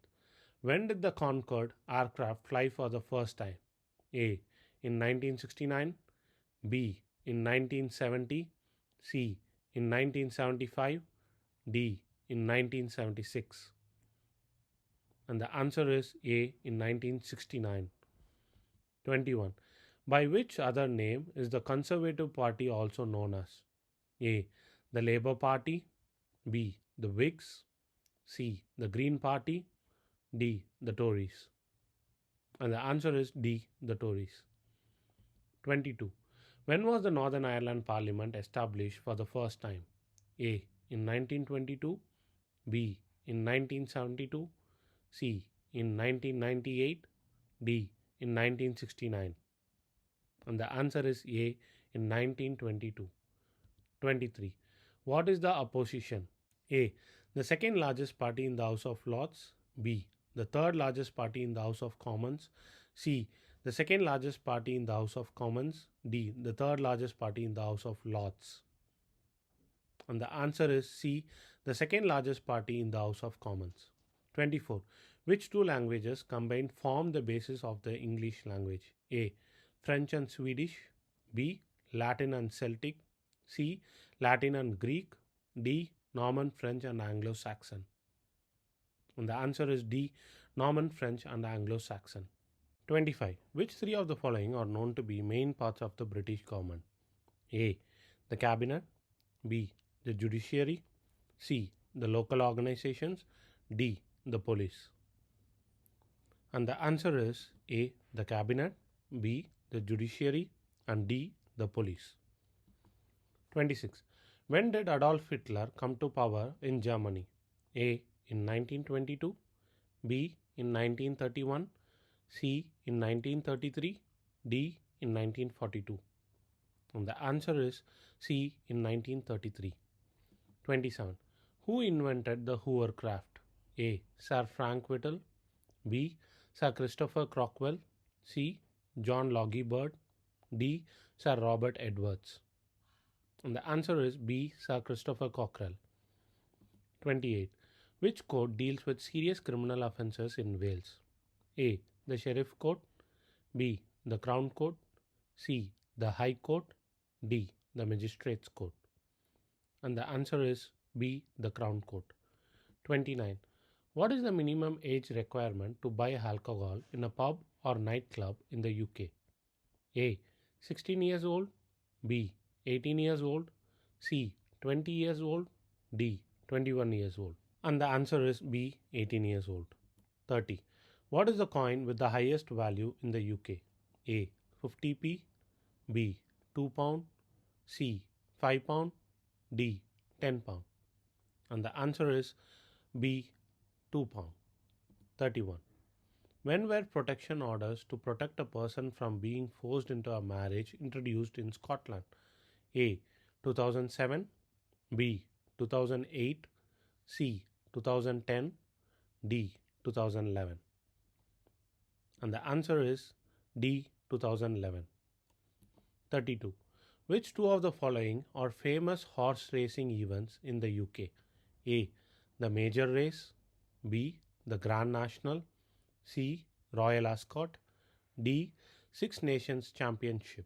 When did the Concorde aircraft fly for the first time? A. In 1969. B. In 1970. C. In 1975. D. In 1976. And the answer is A. In 1969. 21. By which other name is the Conservative Party also known as? A. The Labour Party. B. The Whigs. C. The Green Party. D. The Tories. And the answer is D. The Tories. 22. When was the Northern Ireland Parliament established for the first time? A. In 1922. B. In 1972. C. In 1998. D. In 1969. And the answer is A. In 1922. 23. What is the opposition? A. The second largest party in the House of Lords. B. The third largest party in the House of Commons. C. The second largest party in the House of Commons. D. The third largest party in the House of Lords. And the answer is C. The second largest party in the House of Commons. 24. Which two languages combined form the basis of the English language? A. French and Swedish. B. Latin and Celtic. C. Latin and Greek. D. Norman French and Anglo-Saxon. And the answer is D. Norman French and Anglo-Saxon. 25. Which three of the following are known to be main parts of the British government? A. The Cabinet. B. The Judiciary. C. The local organizations. D. The police. And the answer is A. The Cabinet. B. The Judiciary. And D. The police. 26. When did Adolf Hitler come to power in Germany? A. In 1922. B. In 1931. C. In 1933. D. In 1942. And the answer is C in 1933. 27. Who invented the hovercraft? A. Sir Frank Whittle. B. Sir Christopher Crockwell. C. John Logie Bird. D. Sir Robert Edwards. And the answer is B. Sir Christopher Cockrell. 28. Which court deals with serious criminal offences in Wales? A. The Sheriff Court. B. The Crown Court. C. The High Court. D. The Magistrates Court. And the answer is B. The Crown Court. 29. What is the minimum age requirement to buy alcohol in a pub or nightclub in the UK? A. 16 years old. B. 18 years old. C. 20 years old. D. 21 years old. And the answer is B. 18 years old. 30. What is the coin with the highest value in the UK? A. 50p. B. 2 pound. C. 5 pound. D. 10 pound. And the answer is B. 2 pound. 31. When were protection orders to protect a person from being forced into a marriage introduced in Scotland? A. 2007. B. 2008. C. 2010. D. 2011. And the answer is D. 2011. 32. Which two of the following are famous horse racing events in the UK? A. The Major Race. B. The Grand National. C. Royal Ascot. D. Six Nations Championship.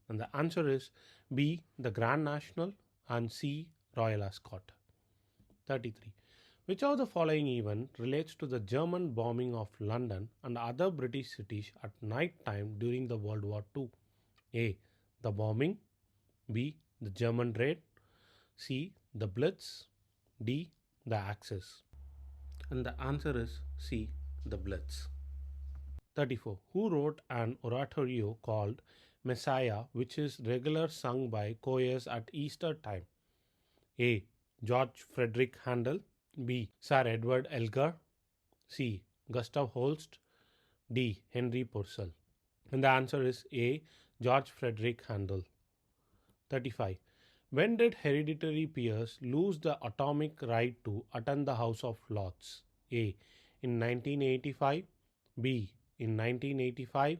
And the answer is B. The Grand National and C. Royal Ascot. 33. Which of the following event relates to the German bombing of London and other British cities at night time during the World War II? A. The bombing. B. The German raid. C. The Blitz. D. The Axis. And the answer is C. The Blitz. 34. Who wrote an oratorio called Messiah, which is regular sung by choirs at Easter time? A. George Frederick Handel. B. Sir Edward Elgar. C. Gustav Holst. D. Henry Purcell. And the answer is A. George Frederick Handel. 35. When did hereditary peers lose the atomic right to attend the House of Lords? A. In 1985. B. In 1985.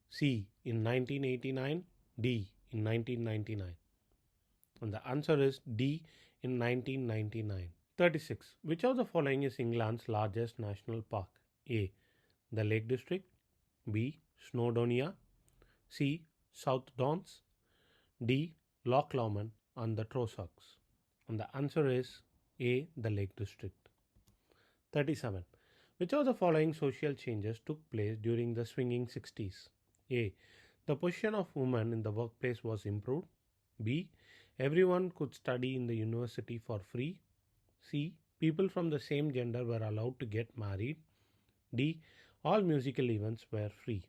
C. In 1989. D. In 1999. And the answer is D. In 1999. 36. Which of the following is England's largest national park? A. The Lake District. B. Snowdonia. C. South Downs. D. Loch Lomond and the Trossachs. And the answer is A. The Lake District. 37. Which of the following social changes took place during the swinging 60s? A. The position of women in the workplace was improved. B. Everyone could study in the university for free. C. People from the same gender were allowed to get married. D. All musical events were free.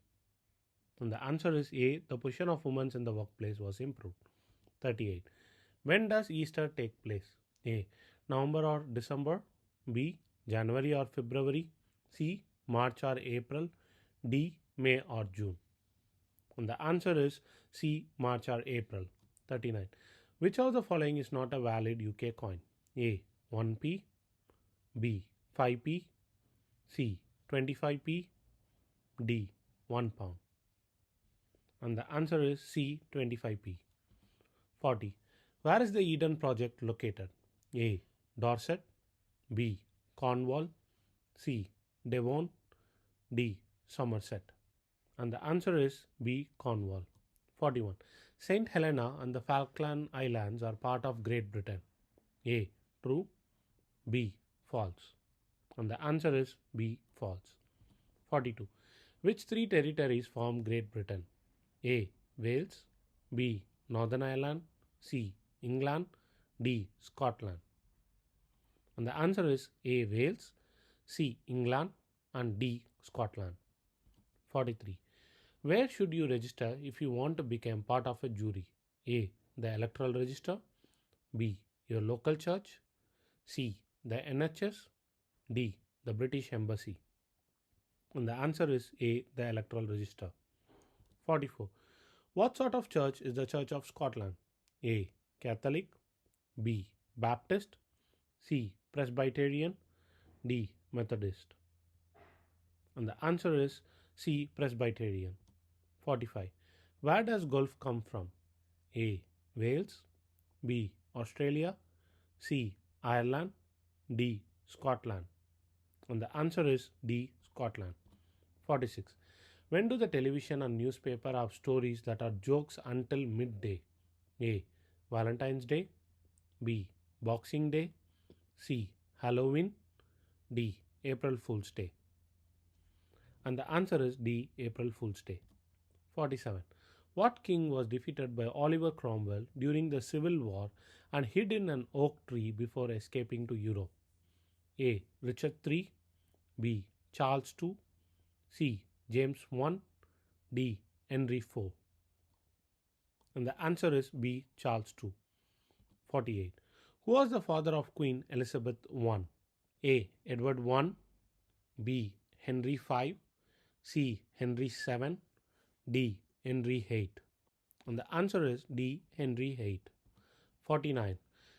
And the answer is A. The position of women in the workplace was improved. 38. When does Easter take place? A. November or December. B. January or February. C. March or April. D. May or June. And the answer is C. March or April. 39. Which of the following is not a valid UK coin? A. 1p. B. 5p. C. 25p. D. 1 pound. And the answer is C. 25p. 40. Where is the Eden project located? A. Dorset. B. Cornwall. C. Devon. D. Somerset. And the answer is B. Cornwall. 41. St. Helena and the Falkland Islands are part of Great Britain. A. True. B. False. And the answer is B. False. 42. Which three territories form Great Britain? A. Wales. B. Northern Ireland. C. England. D. Scotland. And the answer is A. Wales. C. England. And D. Scotland. 43. Where should you register if you want to become part of a jury? A. The Electoral Register. B. Your local church. C. The NHS. D. The British Embassy. And the answer is A. The Electoral Register. 44. What sort of church is the Church of Scotland? A. Catholic, B. Baptist, C. Presbyterian, D. Methodist. And the answer is C. Presbyterian. 45. Where does golf come from? A. Wales, B. Australia, C. Ireland, D. Scotland. And the answer is D. Scotland. 46. When do the television and newspaper have stories that are jokes until midday? A. Valentine's Day, B. Boxing Day, C. Halloween, D. April Fool's Day. And the answer is D. April Fool's Day. 47. What king was defeated by Oliver Cromwell during the Civil War and hid in an oak tree before escaping to Europe? A. Richard III, B. Charles II, C. James I, D. Henry IV. And the answer is B. Charles II. 48. Who was the father of Queen Elizabeth I? A. Edward I, B. Henry V, C. Henry VII, D. Henry VIII. And the answer is D. Henry VIII. 49.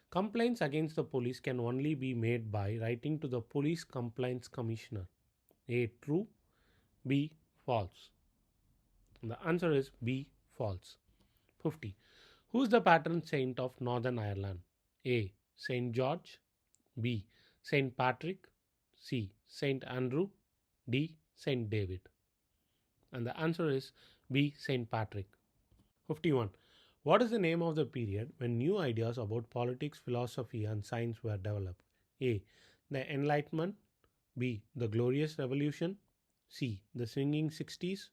Complaints against the police can only be made by writing to the Police Complaints Commissioner. A. True, B. False. And the answer is B. False. 50. Who is the patron saint of Northern Ireland? A. Saint George, B. Saint Patrick, C. Saint Andrew, D. Saint David. And the answer is B. Saint Patrick. 51. What is the name of the period when new ideas about politics, philosophy, and science were developed? A. The Enlightenment, B. The Glorious Revolution, C. The Swinging 60s,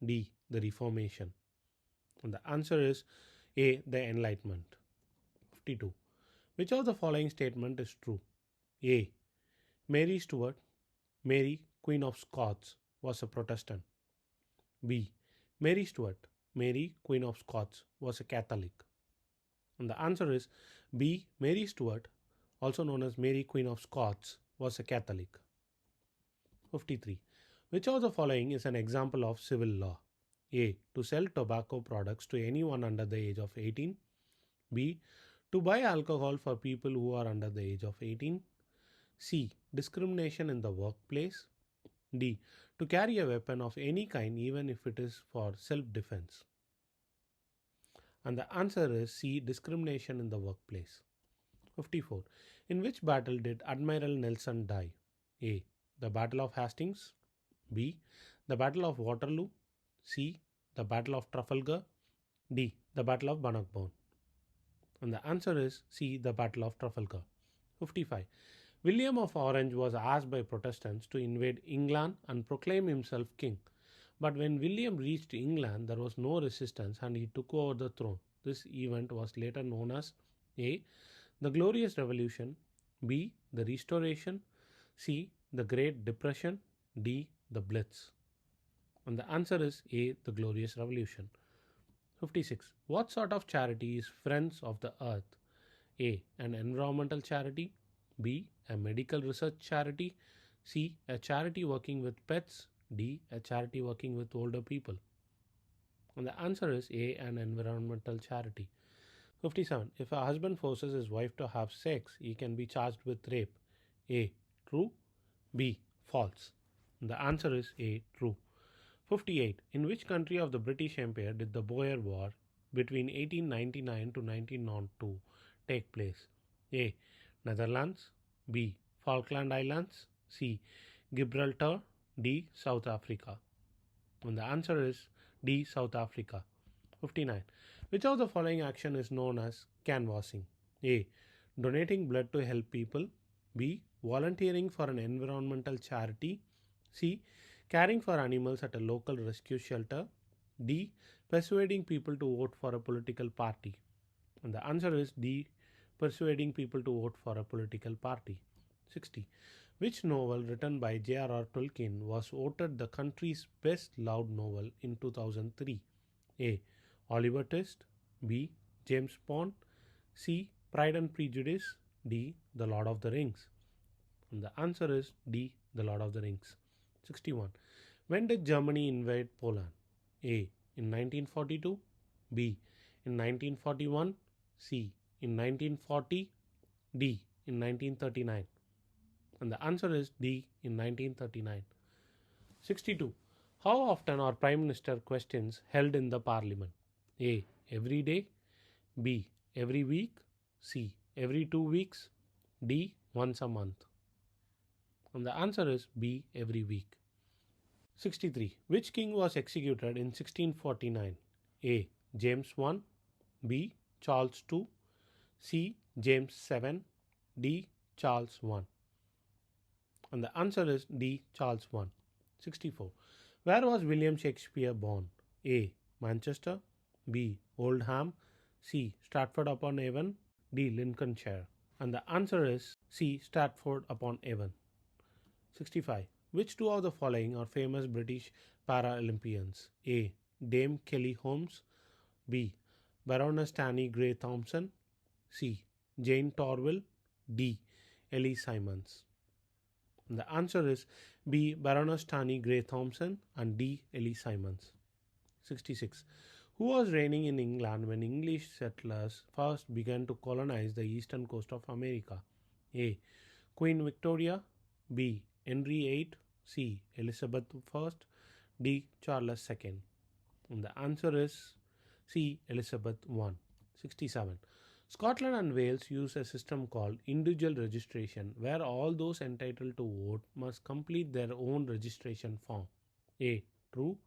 D. The Reformation. And the answer is A. The Enlightenment. 52. Which of the following statement is true? A. Mary Stuart, Mary, Queen of Scots, was a Protestant. B. Mary Stuart, Mary, Queen of Scots, was a Catholic. And the answer is B. Mary Stuart, also known as Mary, Queen of Scots, was a Catholic. 53. Which of the following is an example of civil law? A. To sell tobacco products to anyone under the age of 18. B. To buy alcohol for people who are under the age of 18. C. Discrimination in the workplace. D. To carry a weapon of any kind even if it is for self-defense. And the answer is C. Discrimination in the workplace. 54. In which battle did Admiral Nelson die? A. The Battle of Hastings, B. The Battle of Waterloo, C. The Battle of Trafalgar, D. The Battle of Bannockburn. And the answer is C. The Battle of Trafalgar. 55. William of Orange was asked by Protestants to invade England and proclaim himself king. But when William reached England, there was no resistance and he took over the throne. This event was later known as A. The Glorious Revolution, B. The Restoration, C. The Great Depression, D. The Blitz. And the answer is A. The Glorious Revolution. 56. What sort of charity is Friends of the Earth? A. An environmental charity, B. A medical research charity, C. A charity working with pets, D. A charity working with older people. And the answer is A. An environmental charity. 57. If a husband forces his wife to have sex, he can be charged with rape. A. True, B. False. And the answer is A. True. 58. In which country of the British Empire did the Boer War between 1899 to 1902 take place? A. Netherlands, B. Falkland Islands, C. Gibraltar, D. South Africa. And the answer is D. South Africa. 59. Which of the following action is known as canvassing? A. Donating blood to help people, B. Volunteering for an environmental charity, C. Caring for animals at a local rescue shelter, D. Persuading people to vote for a political party. And the answer is D. Persuading people to vote for a political party. 60. Which novel written by J.R.R. Tolkien was voted the country's best loved novel in 2003? A. Oliver Twist, B. James Bond, C. Pride and Prejudice, D. The Lord of the Rings. And the answer is D. The Lord of the Rings. 61. When did Germany invade Poland? A. In 1942, B. In 1941, C. In 1940, D. In 1939. And the answer is D. In 1939. 62. How often are Prime Minister questions held in the Parliament? A. Every day. B. Every week. C. Every 2 weeks. D. Once a month. And the answer is B. Every week. 63. Which king was executed in 1649? A. James I. B. Charles II. C. James VII. D. Charles I. And the answer is D. Charles I. 64. Where was William Shakespeare born? A. Manchester. B. Oldham. C. Stratford upon Avon. D. Lincolnshire. And the answer is C. Stratford upon Avon. 65. Which two of the following are famous British Paralympians? A. Dame Kelly Holmes. B. Baroness Tanny Gray Thompson. C. Jane Torvill. D. Ellie Simons. And the answer is B. Baroness Tanny Gray Thompson and D. Ellie Simons. 66. Who was reigning in England when English settlers first began to colonize the eastern coast of America? A. Queen Victoria. B. Henry VIII. C. Elizabeth I. D. Charles II. And the answer is C. Elizabeth I. 67. Scotland and Wales use a system called individual registration where all those entitled to vote must complete their own registration form. A. True.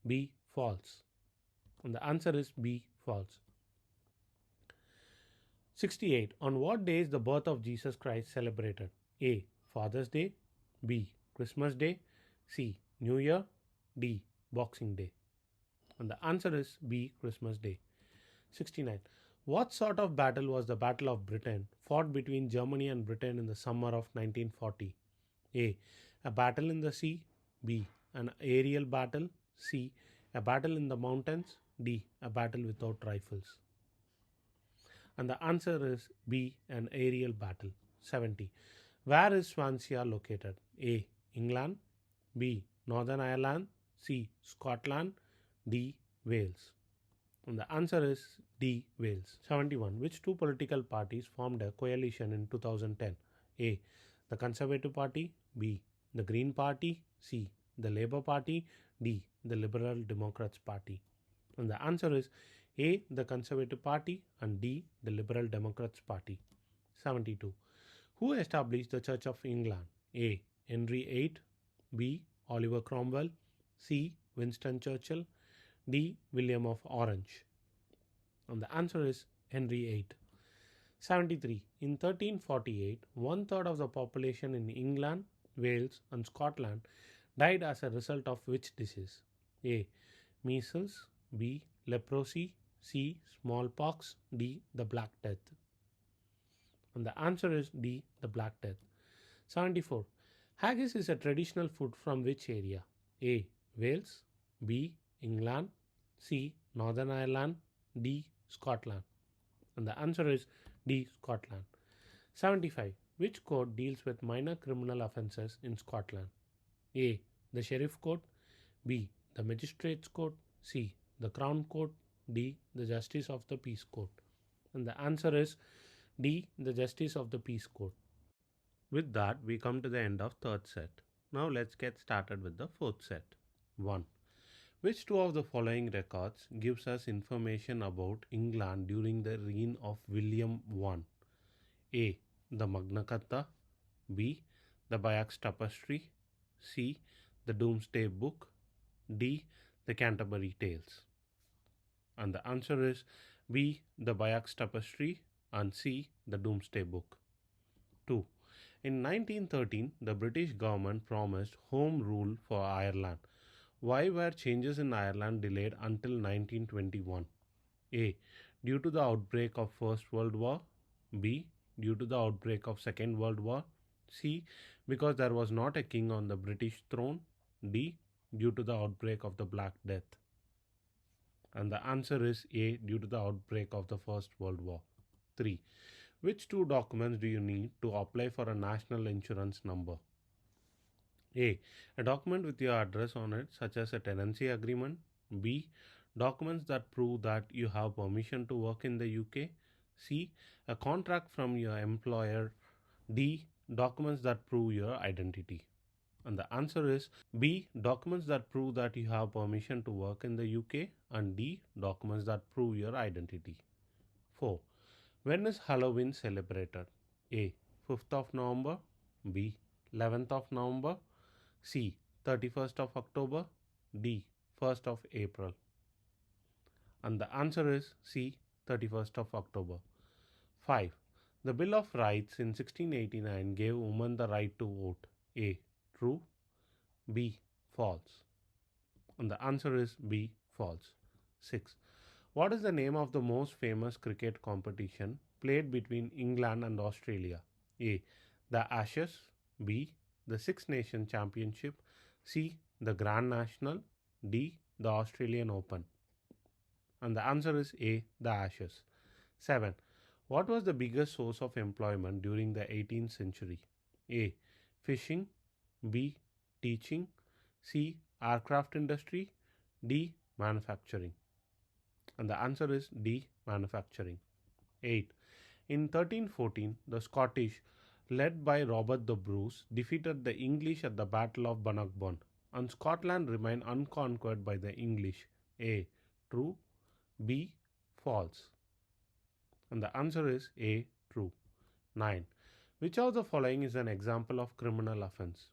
B. False. And the answer is B. False. 68. On what day is the birth of Jesus Christ celebrated? A. Father's Day. B. Christmas Day. C. New Year. D. Boxing Day. And the answer is B. Christmas Day. 69. What sort of battle was the Battle of Britain fought between Germany and Britain in the summer of 1940? A. A battle in the sea. B. An aerial battle. C. A battle in the mountains. D. A battle without rifles. And the answer is B. An aerial battle. 70. Where is Swansea located? A. England. B. Northern Ireland. C. Scotland. D. Wales. And the answer is D. Wales. 71. Which two political parties formed a coalition in 2010? A. The Conservative Party. B. The Green Party. C. The Labour Party. D. The Liberal Democrats Party. And the answer is A. The Conservative Party and D. The Liberal Democrats Party. 72. Who established the Church of England? A. Henry VIII. B. Oliver Cromwell. C. Winston Churchill. D. William of Orange. And the answer is Henry VIII. 73. In 1348, 1/3 of the population in England, Wales and Scotland died as a result of which disease? A. Measles. B. Leprosy. C. Smallpox. D. The Black Death. And the answer is D. The Black Death. 74. Haggis is a traditional food from which area? A. Wales. B. England. C. Northern Ireland. D. Scotland. And the answer is D. Scotland. 75. Which court deals with minor criminal offences in Scotland? A. The Sheriff Court. B. The Magistrates Court. C. The Crown Court. D. The Justice of the Peace Court. And the answer is D. The Justice of the Peace Court. With that, we come to the end of third set. Now let's get started with the fourth set. 1. Which two of the following records gives us information about England during the reign of William I? A. The Magna Carta. B. The Bayeux Tapestry. C. The Domesday Book. D. The Canterbury Tales. And the answer is B. The Bayeux Tapestry and C. The Domesday Book. 2. In 1913, the British government promised Home Rule for Ireland. Why were changes in Ireland delayed until 1921? A. Due to the outbreak of First World War. B. Due to the outbreak of Second World War. C. Because there was not a king on the British throne. D. Due to the outbreak of the Black Death. And the answer is A. Due to the outbreak of the First World War. 3. Which two documents do you need to apply for a national insurance number? A. A document with your address on it, such as a tenancy agreement. B. documents that prove that you have permission to work in the UK. C. A contract from your employer. D. Documents that prove your identity. And the answer is B. Documents that prove that you have permission to work in the UK. And D. Documents that prove your identity. 4. When is Halloween celebrated? A. 5th of November. B. 11th of November. C. 31st of October. D. 1st of April. And the answer is C. 31st of October. 5. The Bill of Rights in 1689 gave women the right to vote. A. True. B. False. And the answer is B. False. 6. What is the name of the most famous cricket competition played between England and Australia? A. The Ashes. B. The Six Nations Championship. C. The Grand National. D. The Australian Open. And the answer is A. The Ashes. 7. What was the biggest source of employment during the 18th century? A. Fishing. B. Teaching. C. Aircraft industry. D. Manufacturing. And the answer is D. Manufacturing. 8. In 1314, the Scottish, led by Robert the Bruce, defeated the English at the Battle of Bannockburn, and Scotland remained unconquered by the English. A. True. B. False. And the answer is A. True. 9. Which of the following is an example of criminal offense?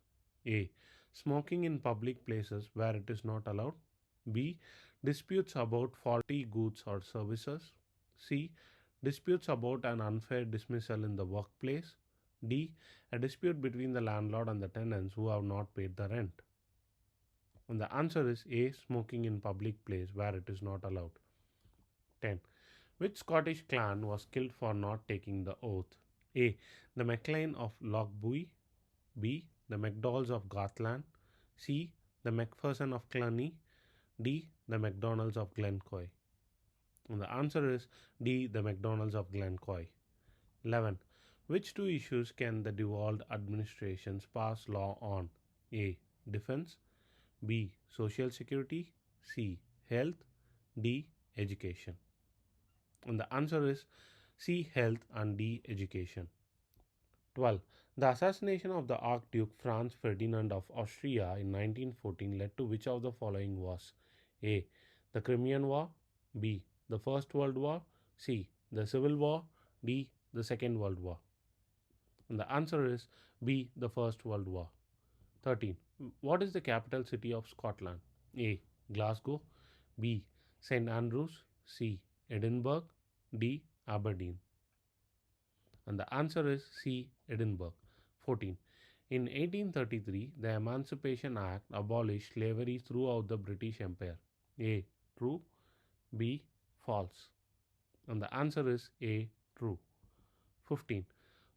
A. Smoking in public places where it is not allowed. B. Disputes about faulty goods or services. C. Disputes about an unfair dismissal in the workplace. D. A dispute between the landlord and the tenants who have not paid the rent. And the answer is A. Smoking in public place where it is not allowed. 10. Which Scottish clan was killed for not taking the oath? A. The MacLean of Lochbuie. B. The MacDowalls of Garthland. C. The Macpherson of Cluny. D. The MacDonalds of Glencoe. And the answer is D. The MacDonalds of Glencoe. 11. Which two issues can the devolved administrations pass law on? A. Defense. B. Social security. C. Health. D. Education. And the answer is C. Health and D. Education. 12. The assassination of the Archduke Franz Ferdinand of Austria in 1914 led to which of the following wars? A. The Crimean War. B. The First World War. C. The Civil War. D. The Second World War. And the answer is B. The First World War. 13. What is the capital city of Scotland? A. Glasgow. B. St. Andrews. C. Edinburgh. D. Aberdeen. And the answer is C. Edinburgh. 14. In 1833, the Emancipation Act abolished slavery throughout the British Empire. A. True. B. False. And the answer is A. True. 15.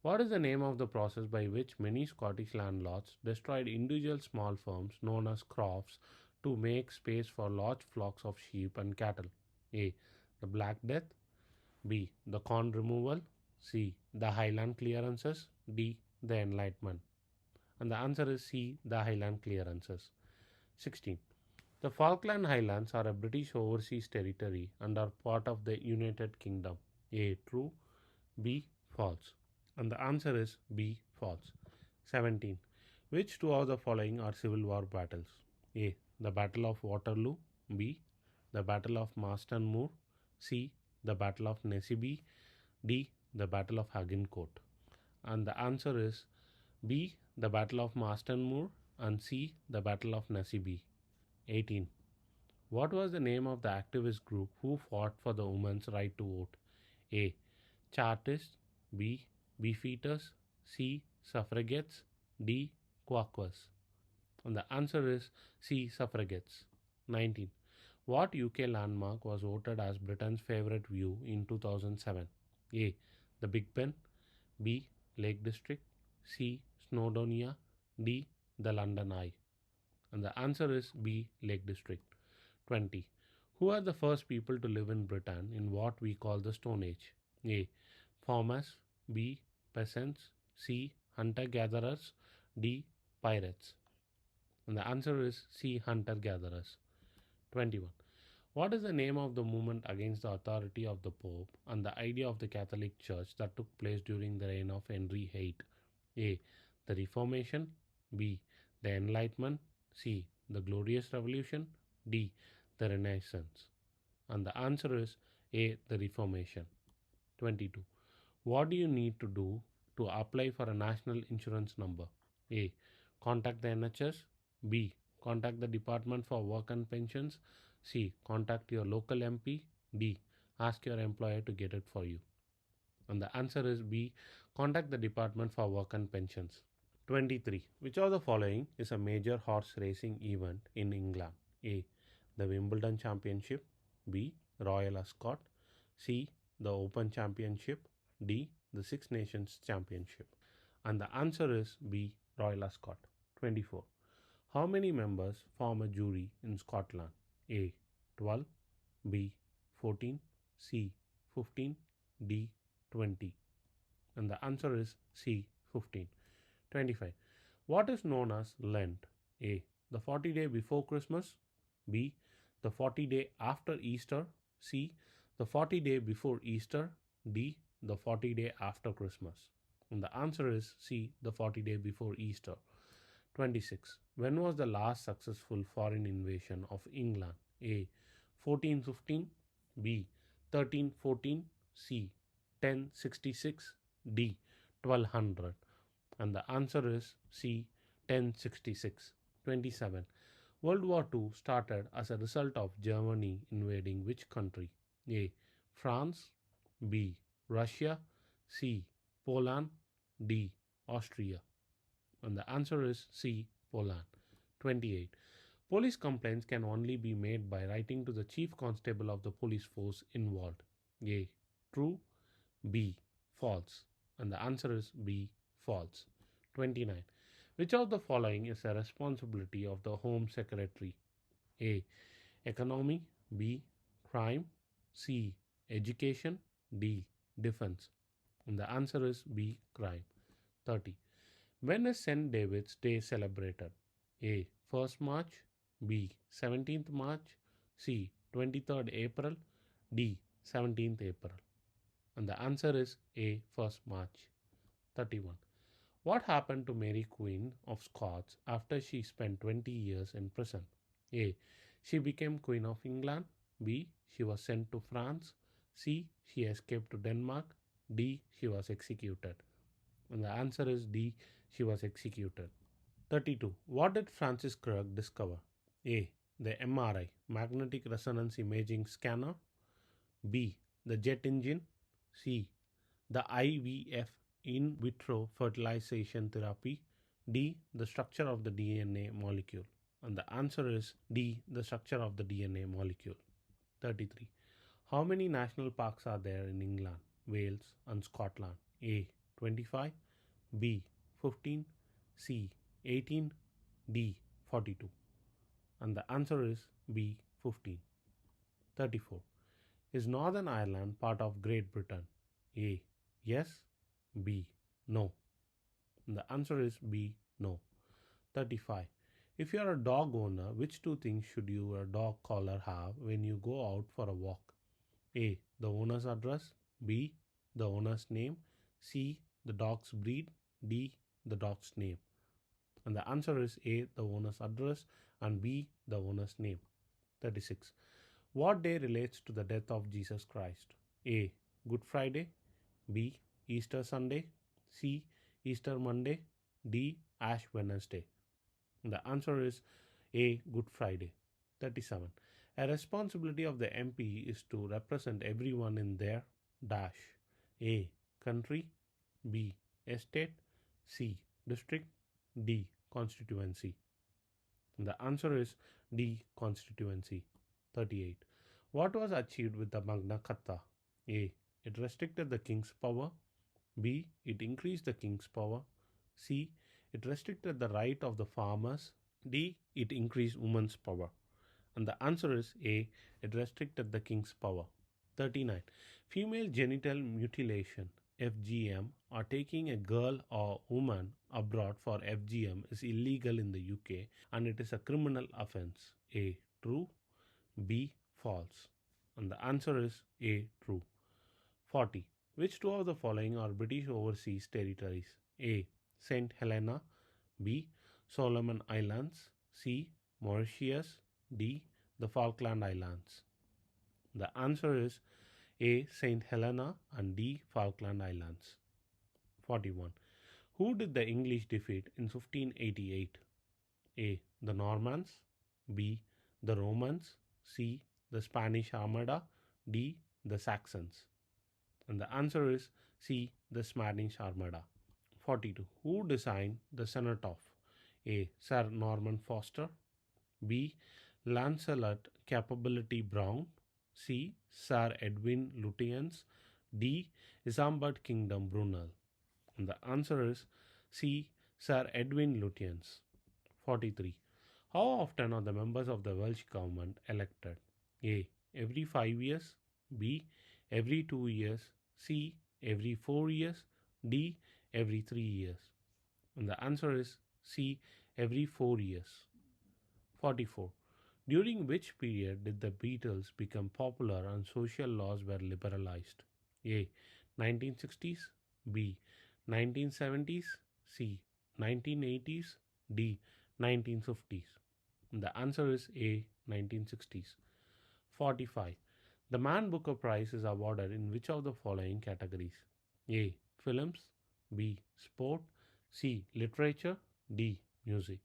What is the name of the process by which many Scottish landlords destroyed individual small firms known as crofts to make space for large flocks of sheep and cattle? A. The Black Death. B. The corn removal. C. The Highland clearances. D. The Enlightenment. And the answer is C. The Highland clearances. 16. The Falkland Highlands are a British overseas territory and are part of the United Kingdom. A. True. B. False. And the answer is B. False. 17. Which two of the following are Civil War battles? A. The Battle of Waterloo. B. The Battle of Marston Moor. C. The Battle of Nesseby. D. The Battle of Agincourt. And the answer is B. The Battle of Marston Moor and C. The Battle of Nesseby. 18. What was the name of the activist group who fought for the women's right to vote? A. Chartists. B. Beefeaters. C. Suffragettes. D. Quakers. And the answer is C. Suffragettes. 19. What UK landmark was voted as Britain's favourite view in 2007? A. The Big Ben. B. Lake District. C. Snowdonia. D. The London Eye. And the answer is B. Lake District. 20. Who are the first people to live in Britain in what we call the Stone Age? A. Farmers. B. Peasants. C. Hunter-gatherers. D. Pirates. And the answer is C. Hunter-gatherers. 21. What is the name of the movement against the authority of the Pope and the idea of the Catholic Church that took place during the reign of Henry VIII? A. The Reformation. B. The Enlightenment. C. The Glorious Revolution. D. The Renaissance. And the answer is A. The Reformation. 22. What do you need to do to apply for a national insurance number? A. Contact the NHS. B. Contact the Department for Work and Pensions. C. Contact your local MP. D. Ask your employer to get it for you. And the answer is B. Contact the Department for Work and Pensions. 23. Which of the following is a major horse racing event in England? A. The Wimbledon Championship. B. Royal Ascot. C. The Open Championship. D. The Six Nations Championship. And the answer is B. Royal Ascot. 24. How many members form a jury in Scotland? A. 12. B. 14. C. 15. D. 20. And the answer is C. 15. 25. What is known as Lent? A. The 40 day before Christmas. B. The 40 day after Easter. C. The 40 day before Easter. D. The 40 day after Christmas. And the answer is C. The 40 day before Easter. 26. When was the last successful foreign invasion of England? A. 1415. B. 1314. C. 1066. D. 1200. And the answer is C. 1066. 27. World War II started as a result of Germany invading which country? A. France. B. Russia. C. Poland. D. Austria. And the answer is C. Poland. 28. Police complaints can only be made by writing to the chief constable of the police force involved. A. True. B. False. And the answer is B. False. 29. Which of the following is a responsibility of the Home Secretary? A. Economy. B. Crime. C. Education. D. Defense. And the answer is B. Crime. 30. When is St. David's Day celebrated? A. 1st March. B. 17th March. C. 23rd April. D. 17th April. And the answer is A. 1st March. 31. What happened to Mary Queen of Scots after she spent 20 years in prison? A. She became Queen of England. B. She was sent to France. C. She escaped to Denmark. D. She was executed. And the answer is D. She was executed. 32. What did Francis Crick discover? A. The MRI, magnetic resonance imaging scanner. B. The jet engine. C. The IVF, in vitro fertilization therapy. D. The structure of the DNA molecule. And the answer is D. The structure of the DNA molecule. 33. How many national parks are there in England, Wales and Scotland? A. 25. B. 15. C. 18. D. 42. And the answer is B. 15. 34. Is Northern Ireland part of Great Britain? A. Yes. B. No. And the answer is B. No. 35. If you are a dog owner, which two things should your dog collar have when you go out for a walk? A. The owner's address. B. The owner's name. C. The dog's breed. D. The dog's name. And the answer is A. The owner's address and B. The owner's name. 36. What day relates to the death of Jesus Christ? A. Good Friday. B. Easter Sunday. C. Easter Monday. D. Ash Wednesday. And the answer is A. Good Friday. 37. A responsibility of the MP is to represent everyone in their dash. A. Country. B. Estate. C. District. D. Constituency. And the answer is D. Constituency. 38. What was achieved with the Magna Carta? A. It restricted the king's power. B. It increased the king's power. C. It restricted the right of the farmers. D. It increased women's power. And the answer is A. It restricted the king's power. 39. Female genital mutilation, FGM, or taking a girl or woman abroad for FGM is illegal in the UK and it is a criminal offence. A. True. B. false. And the answer is A. True. 40. Which two of the following are British overseas territories? A. St. Helena. B. Solomon Islands. C. Mauritius. D. The Falkland Islands. The answer is A. St. Helena and D. Falkland Islands. 41. Who did the English defeat in 1588? A. The Normans. B. The Romans. C. The Spanish Armada. D. The Saxons. And the answer is C. The Spanish Armada. 42. Who designed the Cenotaph? A. Sir Norman Foster. B. Lancelot Capability Brown. C. Sir Edwin Lutyens. D. Isambard Kingdom Brunel. And the answer is C. Sir Edwin Lutyens. 43. How often are the members of the Welsh government elected? A. Every 5 years. B. Every 2 years. C. Every 4 years. D. Every 3 years. And the answer is C. Every 4 years. 44. During which period did the Beatles become popular and social laws were liberalized? A. 1960s. B. 1970s. C. 1980s. D. 1950s. The answer is A. 1960s. 45. The Man Booker Prize is awarded in which of the following categories? A. Films. B. Sport. C. Literature. D. Music.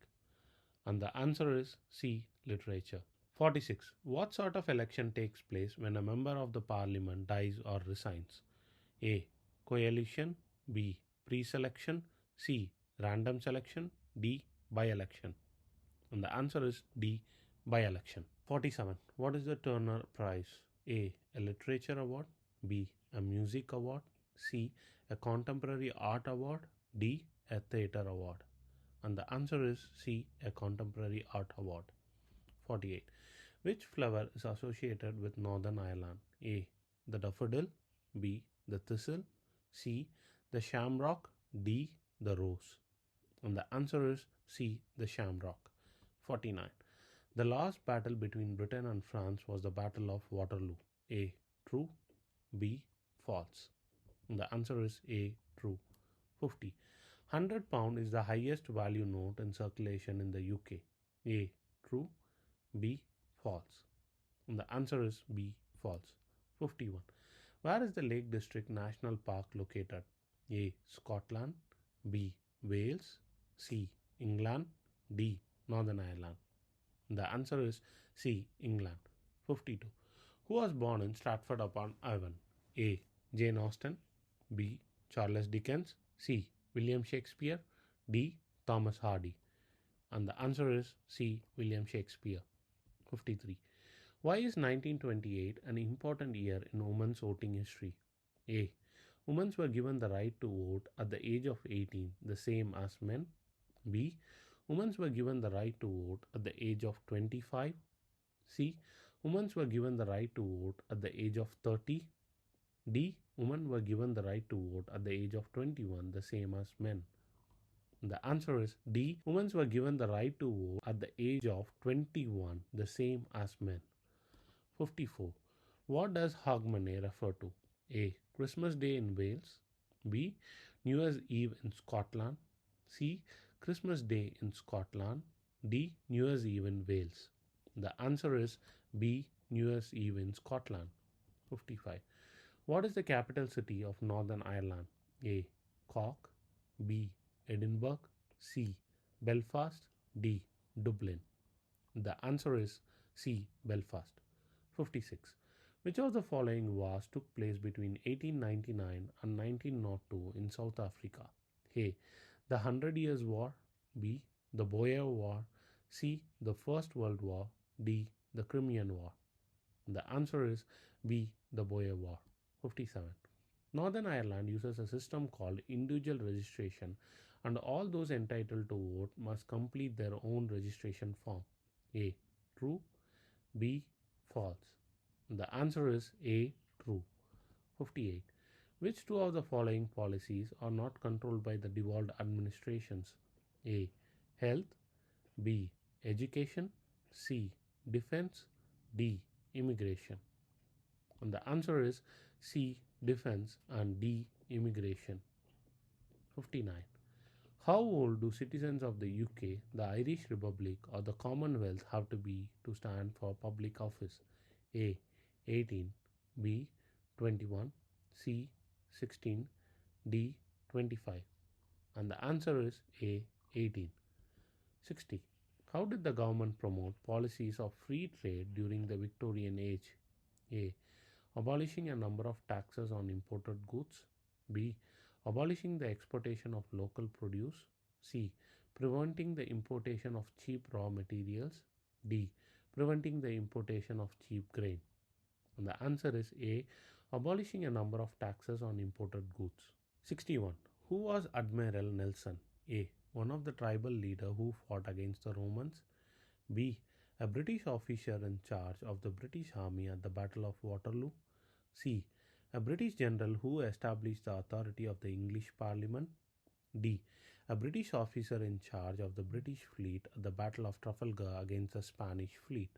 And the answer is C. Literature. 46. What sort of election takes place when a member of the parliament dies or resigns? A. Coalition. B. Pre-selection. C. Random selection. D. By-election. And the answer is D. By-election. 47. What is the Turner Prize? A. A literature award. B. A music award. C. A contemporary art award. D. A theatre award. And the answer is C. A contemporary art award. 48. Which flower is associated with Northern Ireland? A. The daffodil. B. The thistle. C. The shamrock. D. The rose. And the answer is C. The shamrock. 49. The last battle between Britain and France was the Battle of Waterloo. A. True. B. False. And the answer is A. True. 50. £100 is the highest value note in circulation in the UK. A. True. B. False. And the answer is B. False. 51. Where is the Lake District National Park located? A. Scotland. B. Wales. C. England. D. Northern Ireland. The answer is C. England. 52. Who was born in Stratford upon Avon? A. Jane Austen. B. Charles Dickens. C. William Shakespeare. D. Thomas Hardy. And the answer is C. William Shakespeare. 53. Why is 1928 an important year in women's voting history? A. Women were given the right to vote at the age of 18, the same as men. B. Women were given the right to vote at the age of 25. C. Women were given the right to vote at the age of 30. D. Women were given the right to vote at the age of 21, the same as men. The answer is D. Women were given the right to vote at the age of 21, the same as men. 54. What does Hogmanay refer to? A. Christmas Day in Wales. B. New Year's Eve in Scotland. C. Christmas Day in Scotland. D. New Year's Eve in Wales. The answer is B. New Year's Eve in Scotland. 55. What is the capital city of Northern Ireland? A. Cork. B. Edinburgh. C. Belfast. D. Dublin. The answer is C. Belfast. 56. Which of the following wars took place between 1899 and 1902 in South Africa? A. The 100 Years' War. B. The Boer War. C. The First World War. D. The Crimean War. The answer is B. The Boer War. 57. Northern Ireland uses a system called individual registration, and all those entitled to vote must complete their own registration form. A. True. B. False. The answer is A. True. 58. Which two of the following policies are not controlled by the devolved administrations? A. Health. B. Education. C. Defense. D. immigration. And the answer is C. Defense and D. Immigration. 59. How old do citizens of the UK, the Irish Republic, or the Commonwealth have to be to stand for public office? A. 18, B. 21, C. 16, D. 25. And the answer is A. 18. 60. How did the government promote policies of free trade during the Victorian age? A. Abolishing a number of taxes on imported goods. B. Abolishing the exportation of local produce. C. Preventing the importation of cheap raw materials. D. Preventing the importation of cheap grain. And the answer is A. Abolishing a number of taxes on imported goods. 61. Who was Admiral Nelson? A. One of the tribal leaders who fought against the Romans. B. A British officer in charge of the British Army at the Battle of Waterloo. C. A British general who established the authority of the English Parliament. D. A British officer in charge of the British fleet at the Battle of Trafalgar against the Spanish fleet.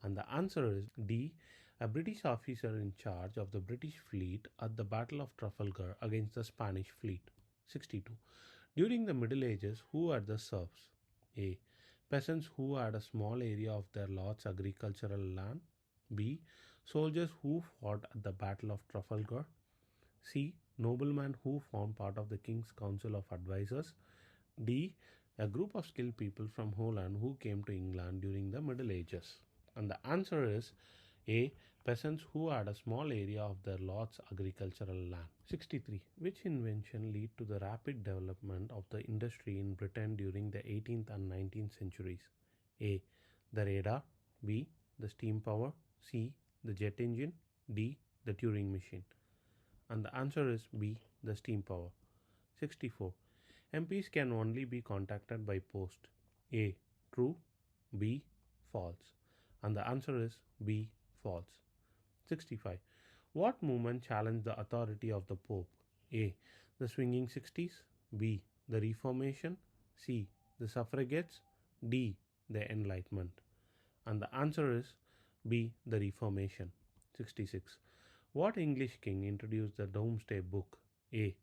And the answer is D. A British officer in charge of the British fleet at the Battle of Trafalgar against the Spanish fleet. 62. During the Middle Ages, who were the serfs? A. Peasants who had a small area of their lord's agricultural land. B. Soldiers who fought at the Battle of Trafalgar. C. Noblemen who formed part of the King's Council of Advisors. D. A group of skilled people from Holland who came to England during the Middle Ages. And the answer is A. Peasants who had a small area of their lord's agricultural land. 63. Which invention led to the rapid development of the industry in Britain during the 18th and 19th centuries? A. The radar. B. The steam power. C. The jet engine. D. The Turing machine. And the answer is B. The steam power. 64. MPs can only be contacted by post. A. True. B. False. And the answer is B. False. 65. What movement challenged the authority of the Pope? A. The swinging 60s. B. The Reformation. C. The suffragettes. D. The Enlightenment. And the answer is B. The Reformation. 66. What English king introduced the Domesday Book? A.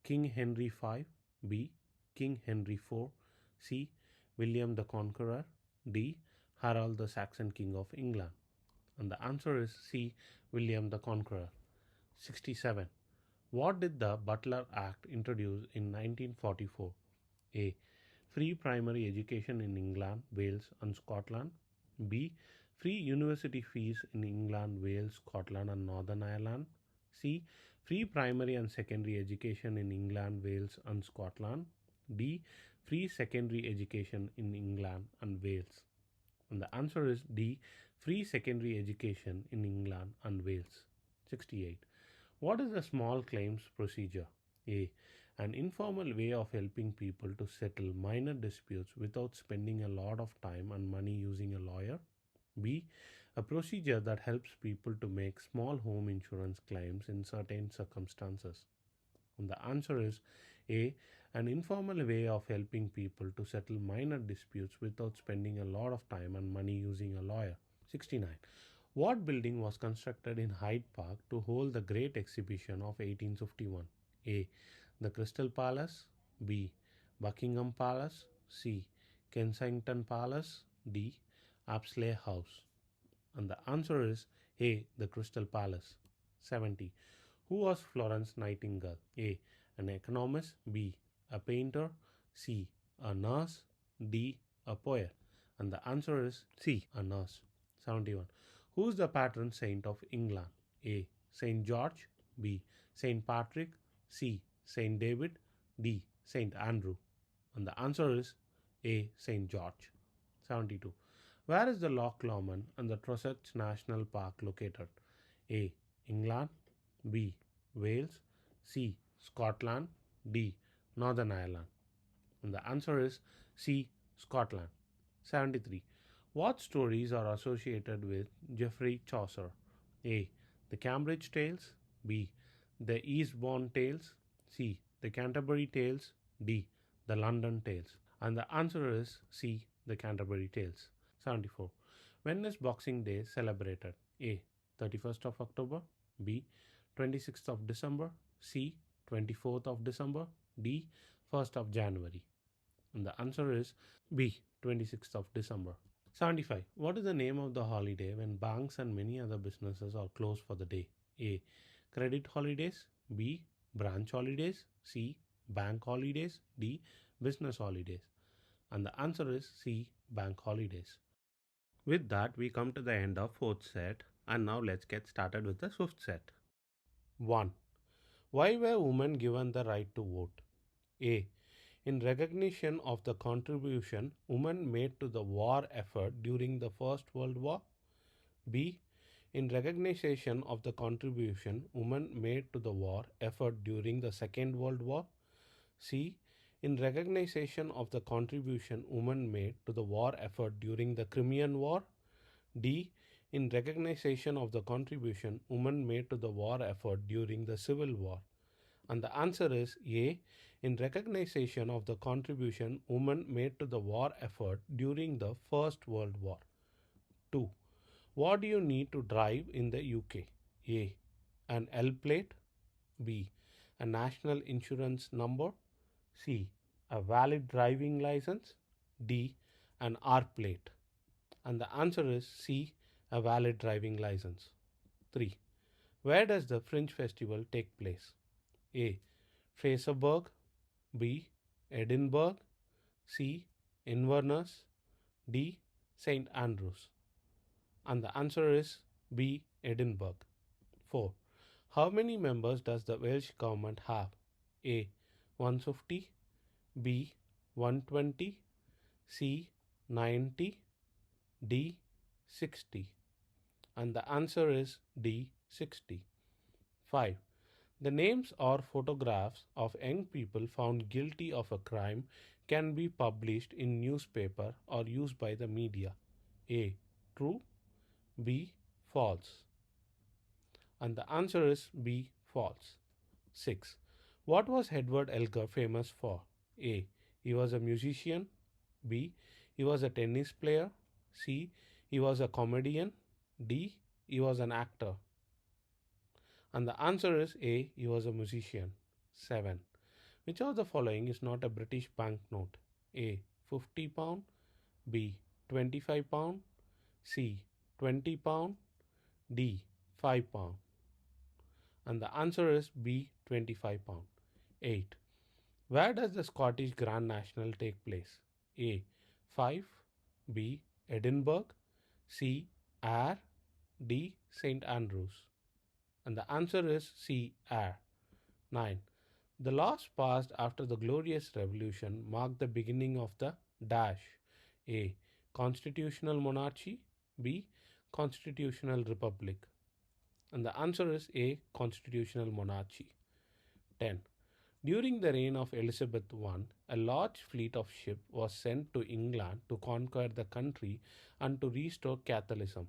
King Henry V. B. King Henry IV. C. William the Conqueror. D. Harold the Saxon King of England. And the answer is C. William the Conqueror. 67. What did the Butler Act introduce in 1944? A. Free primary education in England, Wales and Scotland. B. Free university fees in England, Wales, Scotland and Northern Ireland. C. Free primary and secondary education in England, Wales and Scotland. D. Free secondary education in England and Wales. And the answer is D. Free secondary education in England and Wales. 68. What is a small claims procedure? A. An informal way of helping people to settle minor disputes without spending a lot of time and money using a lawyer. B. A procedure that helps people to make small home insurance claims in certain circumstances. And the answer is A. An informal way of helping people to settle minor disputes without spending a lot of time and money using a lawyer. 69. What building was constructed in Hyde Park to hold the Great Exhibition of 1851? A. The Crystal Palace. B. Buckingham Palace. C. Kensington Palace. D. Apsley House. And the answer is A. The Crystal Palace. 70. Who was Florence Nightingale? A. An economist. B. A painter. C. A nurse. D. A poet. And the answer is C. A nurse. 71. Who is the patron saint of England? A. Saint George. B. Saint Patrick. C. Saint David. D. Saint Andrew. And the answer is A. Saint George. 72. Where is the Loch Lomond and the Trossachs National Park located? A. England. B. Wales. C. Scotland. D. Northern Ireland. And the answer is C. Scotland. 73. What stories are associated with Geoffrey Chaucer? A. The Cambridge Tales. B. The Eastbourne Tales. C. The Canterbury Tales. D. The London Tales. And the answer is C. The Canterbury Tales. 74. When is Boxing Day celebrated? A. 31st of October. B. 26th of December. C. 24th of December. D. 1st of January. And the answer is B. 26th of December. 75. What is the name of the holiday when banks and many other businesses are closed for the day? A. Credit holidays. B. Branch holidays. C. Bank holidays. D. Business holidays. And the answer is C. Bank holidays. With that, we come to the end of fourth set, and now let's get started with the fifth set. 1. Why were women given the right to vote? A. In recognition of the contribution women made to the war effort during the First World War. B. In recognition of the contribution women made to the war effort during the Second World War. C. In recognition of the contribution women made to the war effort during the Crimean War. D. In recognition of the contribution women made to the war effort during the Civil War. And the answer is A. In recognition of the contribution women made to the war effort during the First World War. 2. What do you need to drive in the UK? A. An L plate. B. A national insurance number. C. A valid driving license. D. An R plate. And the answer is C. A valid driving license. 3. Where does the Fringe Festival take place? A. Fraserburgh. B. Edinburgh. C. Inverness. D. St. Andrews. And the answer is B. Edinburgh. 4. How many members does the Welsh government have? A. 150. B. 120. C. 90. D. 60. And the answer is D. 60. 5. The names or photographs of young people found guilty of a crime can be published in newspaper or used by the media. A. True. B. False. And the answer is B. False. 6. What was Edward Elgar famous for? A. He was a musician. B. He was a tennis player. C. He was a comedian. D. He was an actor. And the answer is A. He was a musician. 7. Which of the following is not a British banknote? A. £50. B. £25. C. £20. D. £5. And the answer is B. £25. 8. Where does the Scottish Grand National take place? A. Fife. B. Edinburgh. C. Ayr. D. St. Andrews. And the answer is C. Ayr. 9. The laws passed after the Glorious Revolution marked the beginning of the dash. A. Constitutional monarchy. B. Constitutional republic. And the answer is A. Constitutional monarchy. 10. During the reign of Elizabeth I, a large fleet of ships was sent to England to conquer the country and to restore Catholicism.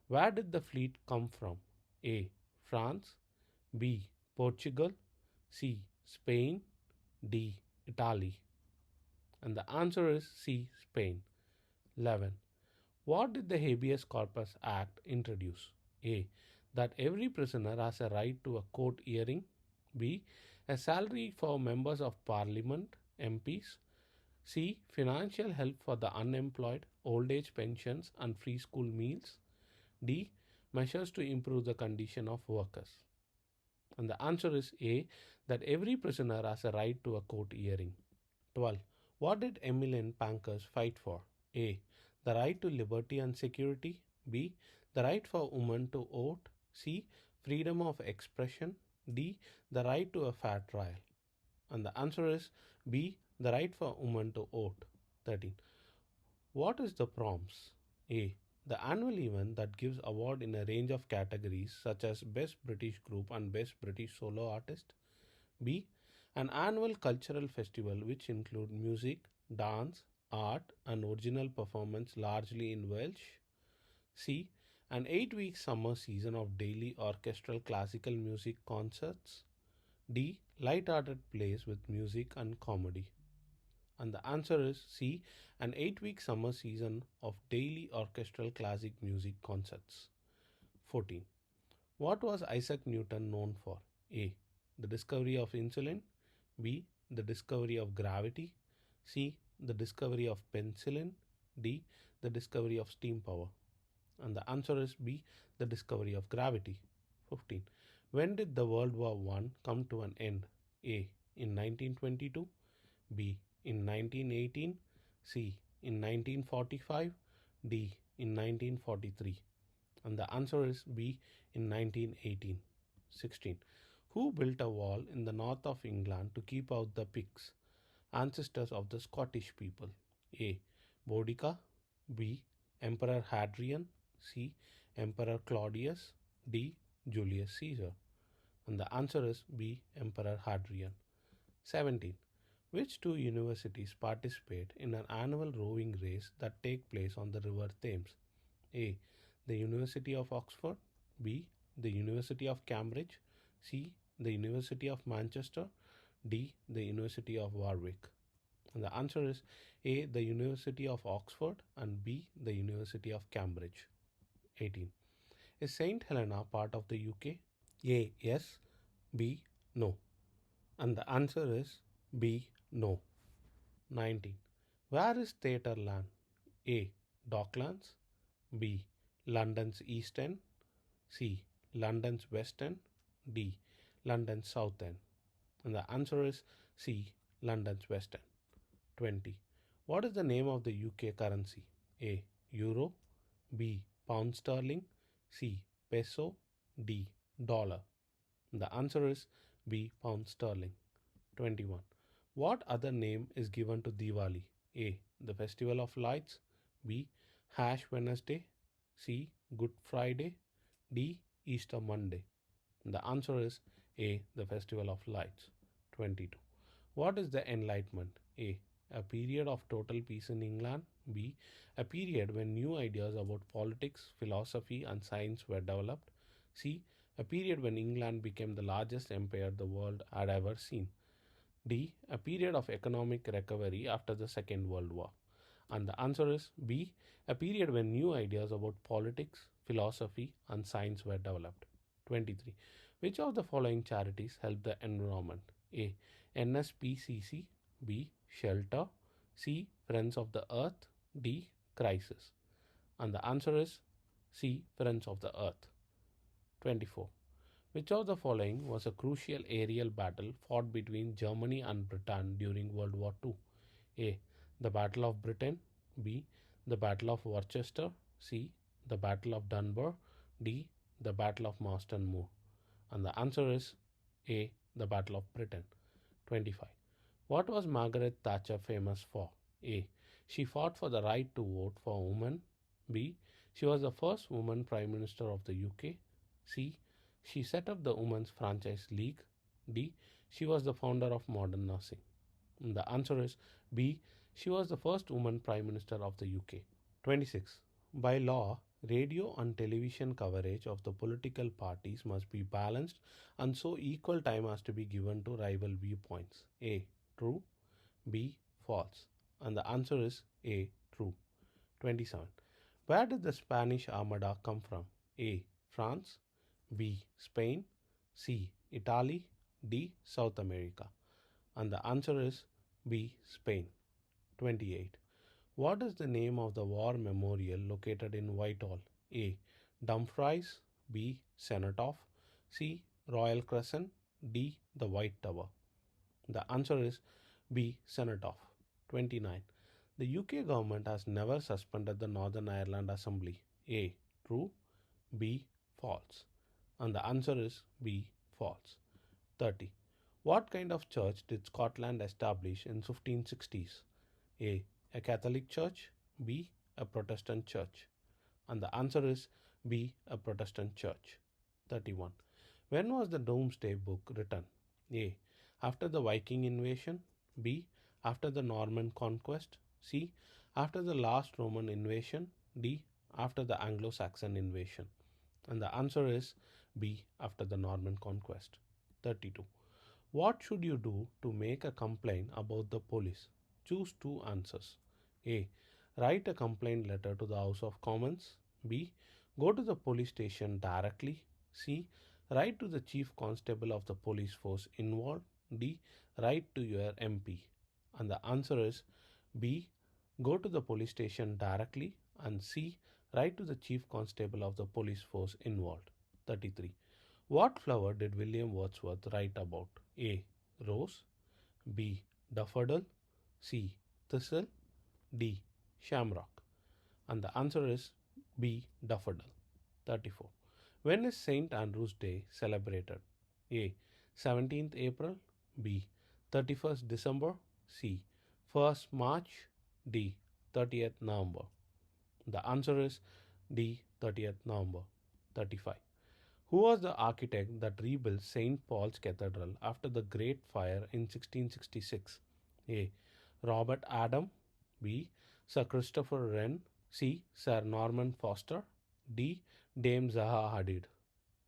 Where did the fleet come from? A. France. B. Portugal. C. Spain. D. Italy. And the answer is C. Spain. 11. What did the Habeas Corpus Act introduce? A. That every prisoner has a right to a court hearing. B. A salary for members of parliament, MPs. C. Financial help for the unemployed, old age pensions and free school meals. D. Measures to improve the condition of workers. And the answer is A. That every prisoner has a right to a court hearing. 12. What did Emmeline Pankhurst fight for? A. The right to liberty and security. B. The right for women to vote. C. Freedom of expression. D. The right to a fair trial. And the answer is B. The right for women to vote. 13. What is the proms? A. The annual event that gives award in a range of categories such as Best British Group and Best British Solo Artist. B. An annual cultural festival which include music, dance, art and original performance largely in Welsh. C. An 8-week summer season of daily orchestral classical music concerts. D. Light-hearted plays with music and comedy. And the answer is C. An 8-week summer season of daily orchestral classic music concerts. 14. What was Isaac Newton known for? A. The discovery of insulin. B. The discovery of gravity. C. The discovery of penicillin. D. The discovery of steam power. And the answer is B. The discovery of gravity. 15. When did the World War I come to an end? A. In 1922. B. In 1918. C. In 1945. D. In 1943. And the answer is B. In 1918. 16. Who built a wall in the north of England to keep out the Picts, ancestors of the Scottish people? A. Boudica. B. Emperor Hadrian. C. Emperor Claudius. D. Julius Caesar. And the answer is B. Emperor Hadrian. 17. Which two universities participate in an annual rowing race that take place on the River Thames? A. The University of Oxford. B. The University of Cambridge. C. The University of Manchester. D. The University of Warwick. And the answer is A. The University of Oxford and B. The University of Cambridge. 18. Is St. Helena part of the UK? A. Yes. B. No. And the answer is B. No. 19. Where is Theatreland? A. Docklands. B. London's East End. C. London's West End. D. London's South End. And the answer is C. London's West End. 20. What is the name of the UK currency? A. Euro. B. Pound sterling. C. Peso. D. Dollar. The answer is B. Pound sterling. 21. What other name is given to Diwali? A. The Festival of Lights. B. Ash Wednesday. C. Good Friday. D. Easter Monday. The answer is A. The Festival of Lights. 22. What is the Enlightenment? A. A period of total peace in England. B. A period when new ideas about politics, philosophy, and science were developed. C. A period when England became the largest empire the world had ever seen. D. A period of economic recovery after the Second World War. And the answer is B. A period when new ideas about politics, philosophy, and science were developed. 23. Which of the following charities help the environment? A. NSPCC. B. Shelter. C. Friends of the Earth. D. Crisis. And the answer is C. Friends of the Earth. 24. Which of the following was a crucial aerial battle fought between Germany and Britain during World War II? A. The Battle of Britain. B. The Battle of Worcester. C. The Battle of Dunbar. D. The Battle of Marston Moor. And the answer is A. The Battle of Britain. 25. What was Margaret Thatcher famous for? A. She fought for the right to vote for women. B. She was the first woman Prime Minister of the UK. C. She set up the Women's Franchise League. D. She was the founder of modern nursing. And the answer is B. She was the first woman Prime Minister of the UK. 26. By law, radio and television coverage of the political parties must be balanced and so equal time has to be given to rival viewpoints. A. True. B. False. And the answer is A. True. 27. Where did the Spanish Armada come from? A. France. B. Spain. C. Italy. D. South America. And the answer is B. Spain. 28. What is the name of the war memorial located in Whitehall? A. Dumfries. B. Cenotaph. C. Royal Crescent. D. The White Tower. The answer is B. Cenotaph. 29. The UK government has never suspended the Northern Ireland Assembly. A. True. B. False. And the answer is B. False. 30. What kind of church did Scotland establish in 1560s? A. A Catholic church. B. A Protestant church. And the answer is B. A Protestant church. 31. When was the Domesday Book written? A. After the Viking invasion. B. After the Norman conquest. C. After the last Roman invasion. D. After the Anglo-Saxon invasion. And the answer is B. After the Norman conquest. 32. What should you do to make a complaint about the police? Choose two answers. A. Write a complaint letter to the House of Commons. B. Go to the police station directly. C. Write to the chief constable of the police force involved. D. Write to your MP. And the answer is B. Go to the police station directly. And C. Write to the chief constable of the police force involved. 33. What flower did William Wordsworth write about? A. Rose. B. Daffodil. C. Thistle. D. Shamrock. And the answer is B. Daffodil. 34. When is St. Andrew's Day celebrated? A. 17th April. B. 31st December. C. 1st March. D. 30th November. The answer is D. 30th November. 35. Who was the architect that rebuilt St. Paul's Cathedral after the Great Fire in 1666? A. Robert Adam. B. Sir Christopher Wren. C. Sir Norman Foster. D. Dame Zaha Hadid.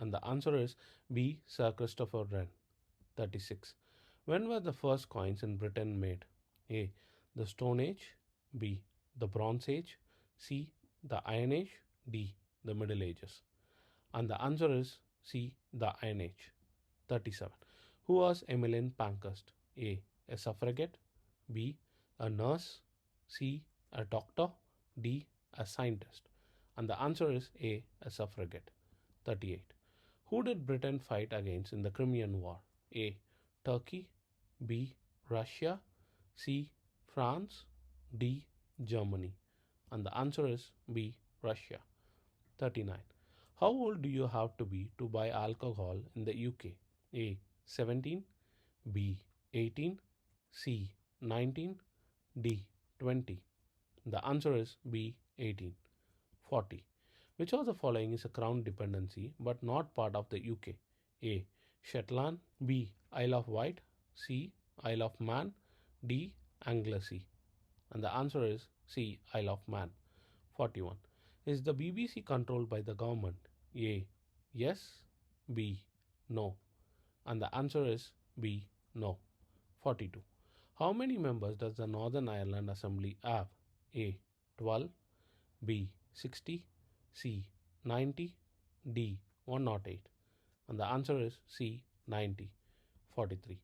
And the answer is B. Sir Christopher Wren. 36. When were the first coins in Britain made? A. The Stone Age. B. The Bronze Age. C. The Iron Age. D. The Middle Ages. And the answer is C. The Iron Age. 37. Who was Emmeline Pankhurst? A. A suffragette. B. A nurse. C. A doctor. D. A scientist. And the answer is A. A suffragette. 38. Who did Britain fight against in the Crimean War? A. Turkey. B. Russia. C. France. D. Germany. And the answer is B. Russia. 39. How old do you have to be to buy alcohol in the UK? A. 17. B. 18. C. 19. D. 20. The answer is B. 18. 40. Which of the following is a crown dependency but not part of the UK? A. Shetland. B. Isle of Wight. C. Isle of Man. D. Anglesey. And the answer is C. Isle of Man. 41. Is the BBC controlled by the government? A. Yes. B. No. And the answer is B. No. 42. How many members does the Northern Ireland Assembly have? A. 12. B. 60. C. 90. D. 108. And the answer is C. 90. 43.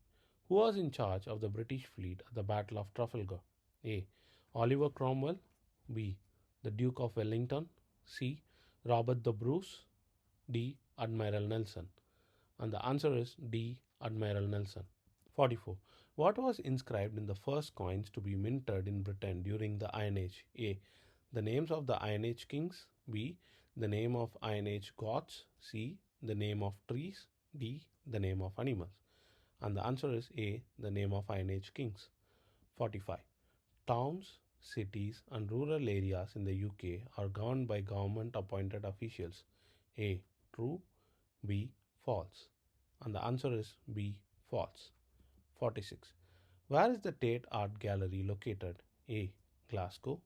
Who was in charge of the British fleet at the Battle of Trafalgar? A. Oliver Cromwell. B. The Duke of Wellington. C. Robert the Bruce. D. Admiral Nelson. And the answer is D. Admiral Nelson. 44. What was inscribed in the first coins to be minted in Britain during the Iron Age? A. The names of the Iron Age kings. B. The name of Iron Age gods. C. The name of trees. D. The name of animals. And the answer is A. The name of Iron Age kings. 45. Towns, cities, and rural areas in the UK are governed by government appointed officials. A. True. B. False. And the answer is B. False. 46. Where is the Tate Art Gallery located? A. Glasgow.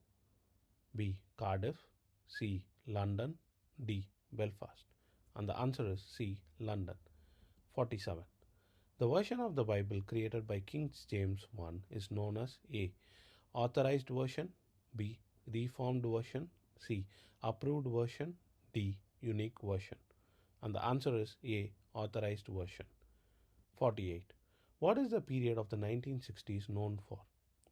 B. Cardiff. C. London. D. Belfast. And the answer is C. London. 47. The version of the Bible created by King James I is known as A. Authorized version. B. Reformed version. C. Approved version. D. Unique version. And the answer is A. Authorized version. 48. What is the period of the 1960s known for?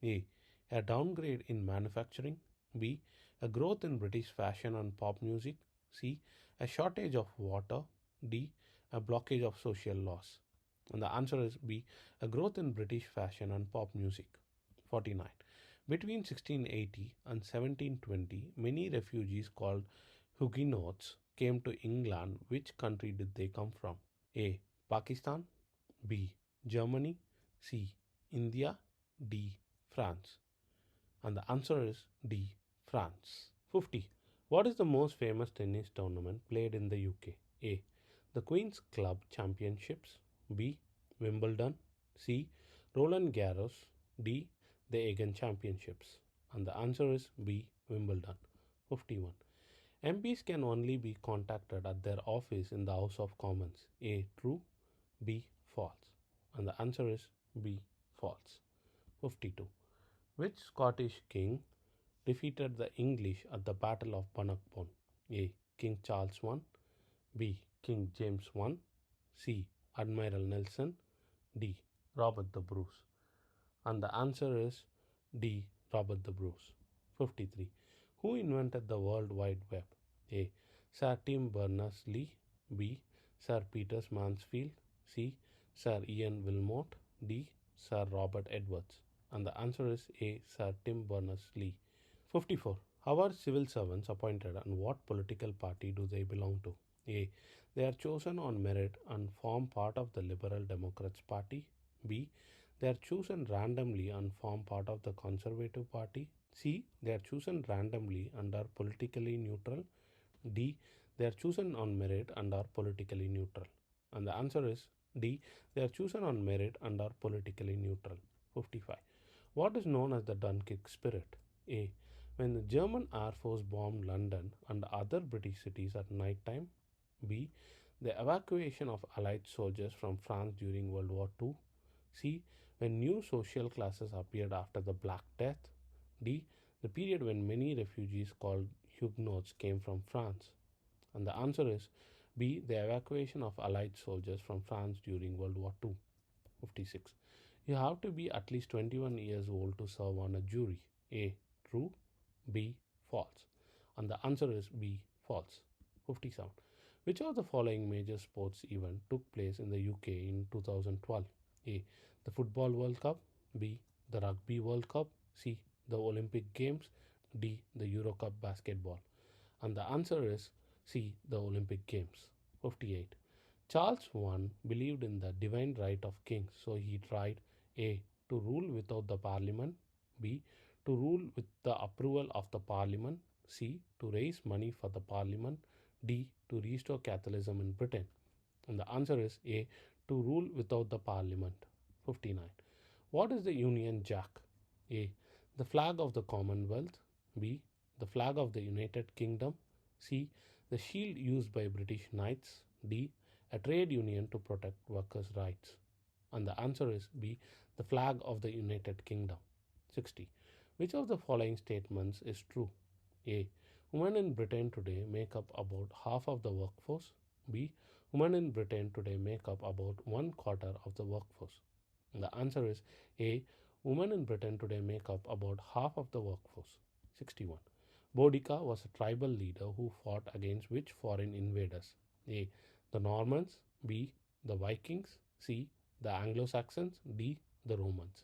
A. A downgrade in manufacturing. B. A growth in British fashion and pop music. C. A shortage of water. D. A blockage of social laws. And the answer is B. A growth in British fashion and pop music. 49. Between 1680 and 1720, many refugees called Huguenots came to England. Which country did they come from? A. Pakistan. B. Germany. C. India. D. France. And the answer is D. France. 50. What is the most famous tennis tournament played in the UK? A. The Queen's Club Championships. B. Wimbledon. C. Roland Garros. D. The Aegon Championships. And the answer is B. Wimbledon. 51. MPs can only be contacted at their office in the House of Commons. A. True. B. False. And the answer is B. False. 52. Which Scottish king defeated the English at the Battle of Bannockburn? A. King Charles I, B. King James I, C. Admiral Nelson, D. Robert the Bruce. And the answer is D. Robert the Bruce. 53. Who invented the World Wide Web? A. Sir Tim Berners-Lee, B. Sir Peter Mansfield, C. Sir Ian Wilmot, D. Sir Robert Edwards. And the answer is A. Sir Tim Berners-Lee. 54. How are civil servants appointed and what political party do they belong to? A. They are chosen on merit and form part of the Liberal Democrats Party. B. They are chosen randomly and form part of the Conservative Party. C. They are chosen randomly and are politically neutral. D. They are chosen on merit and are politically neutral. And the answer is D. They are chosen on merit and are politically neutral. 55. What is known as the Dunkirk spirit? A. When the German Air Force bombed London and other British cities at night time. B. The evacuation of Allied soldiers from France during World War II. C. When new social classes appeared after the Black Death. D. The period when many refugees called Huguenots came from France. And the answer is B. The evacuation of Allied soldiers from France during World War II. 56. You have to be at least 21 years old to serve on a jury. A. True. B. False. And the answer is B. False. 57. Which of the following major sports event took place in the UK in 2012? A. The Football World Cup. B. The Rugby World Cup. C. The Olympic Games. D. The Euro Cup Basketball. And the answer is C. The Olympic Games. 58. Charles I believed in the divine right of kings, so he tried A. to rule without the parliament, B. to rule with the approval of the parliament, C. to raise money for the parliament, D. to restore Catholicism in Britain. And the answer is A. to rule without the parliament. 59. What is the Union Jack? A. The flag of the Commonwealth. B. The flag of the United Kingdom. C. The shield used by British knights. D. A trade union to protect workers' rights. And the answer is B. The flag of the United Kingdom. 60. Which of the following statements is true? A. Women in Britain today make up about half of the workforce. B. Women in Britain today make up about 1/4 of the workforce. And the answer is A. Women in Britain today make up about half of the workforce. 61. Boudica was a tribal leader who fought against which foreign invaders? A. The Normans. B. The Vikings. C. The Anglo-Saxons. D. The Romans.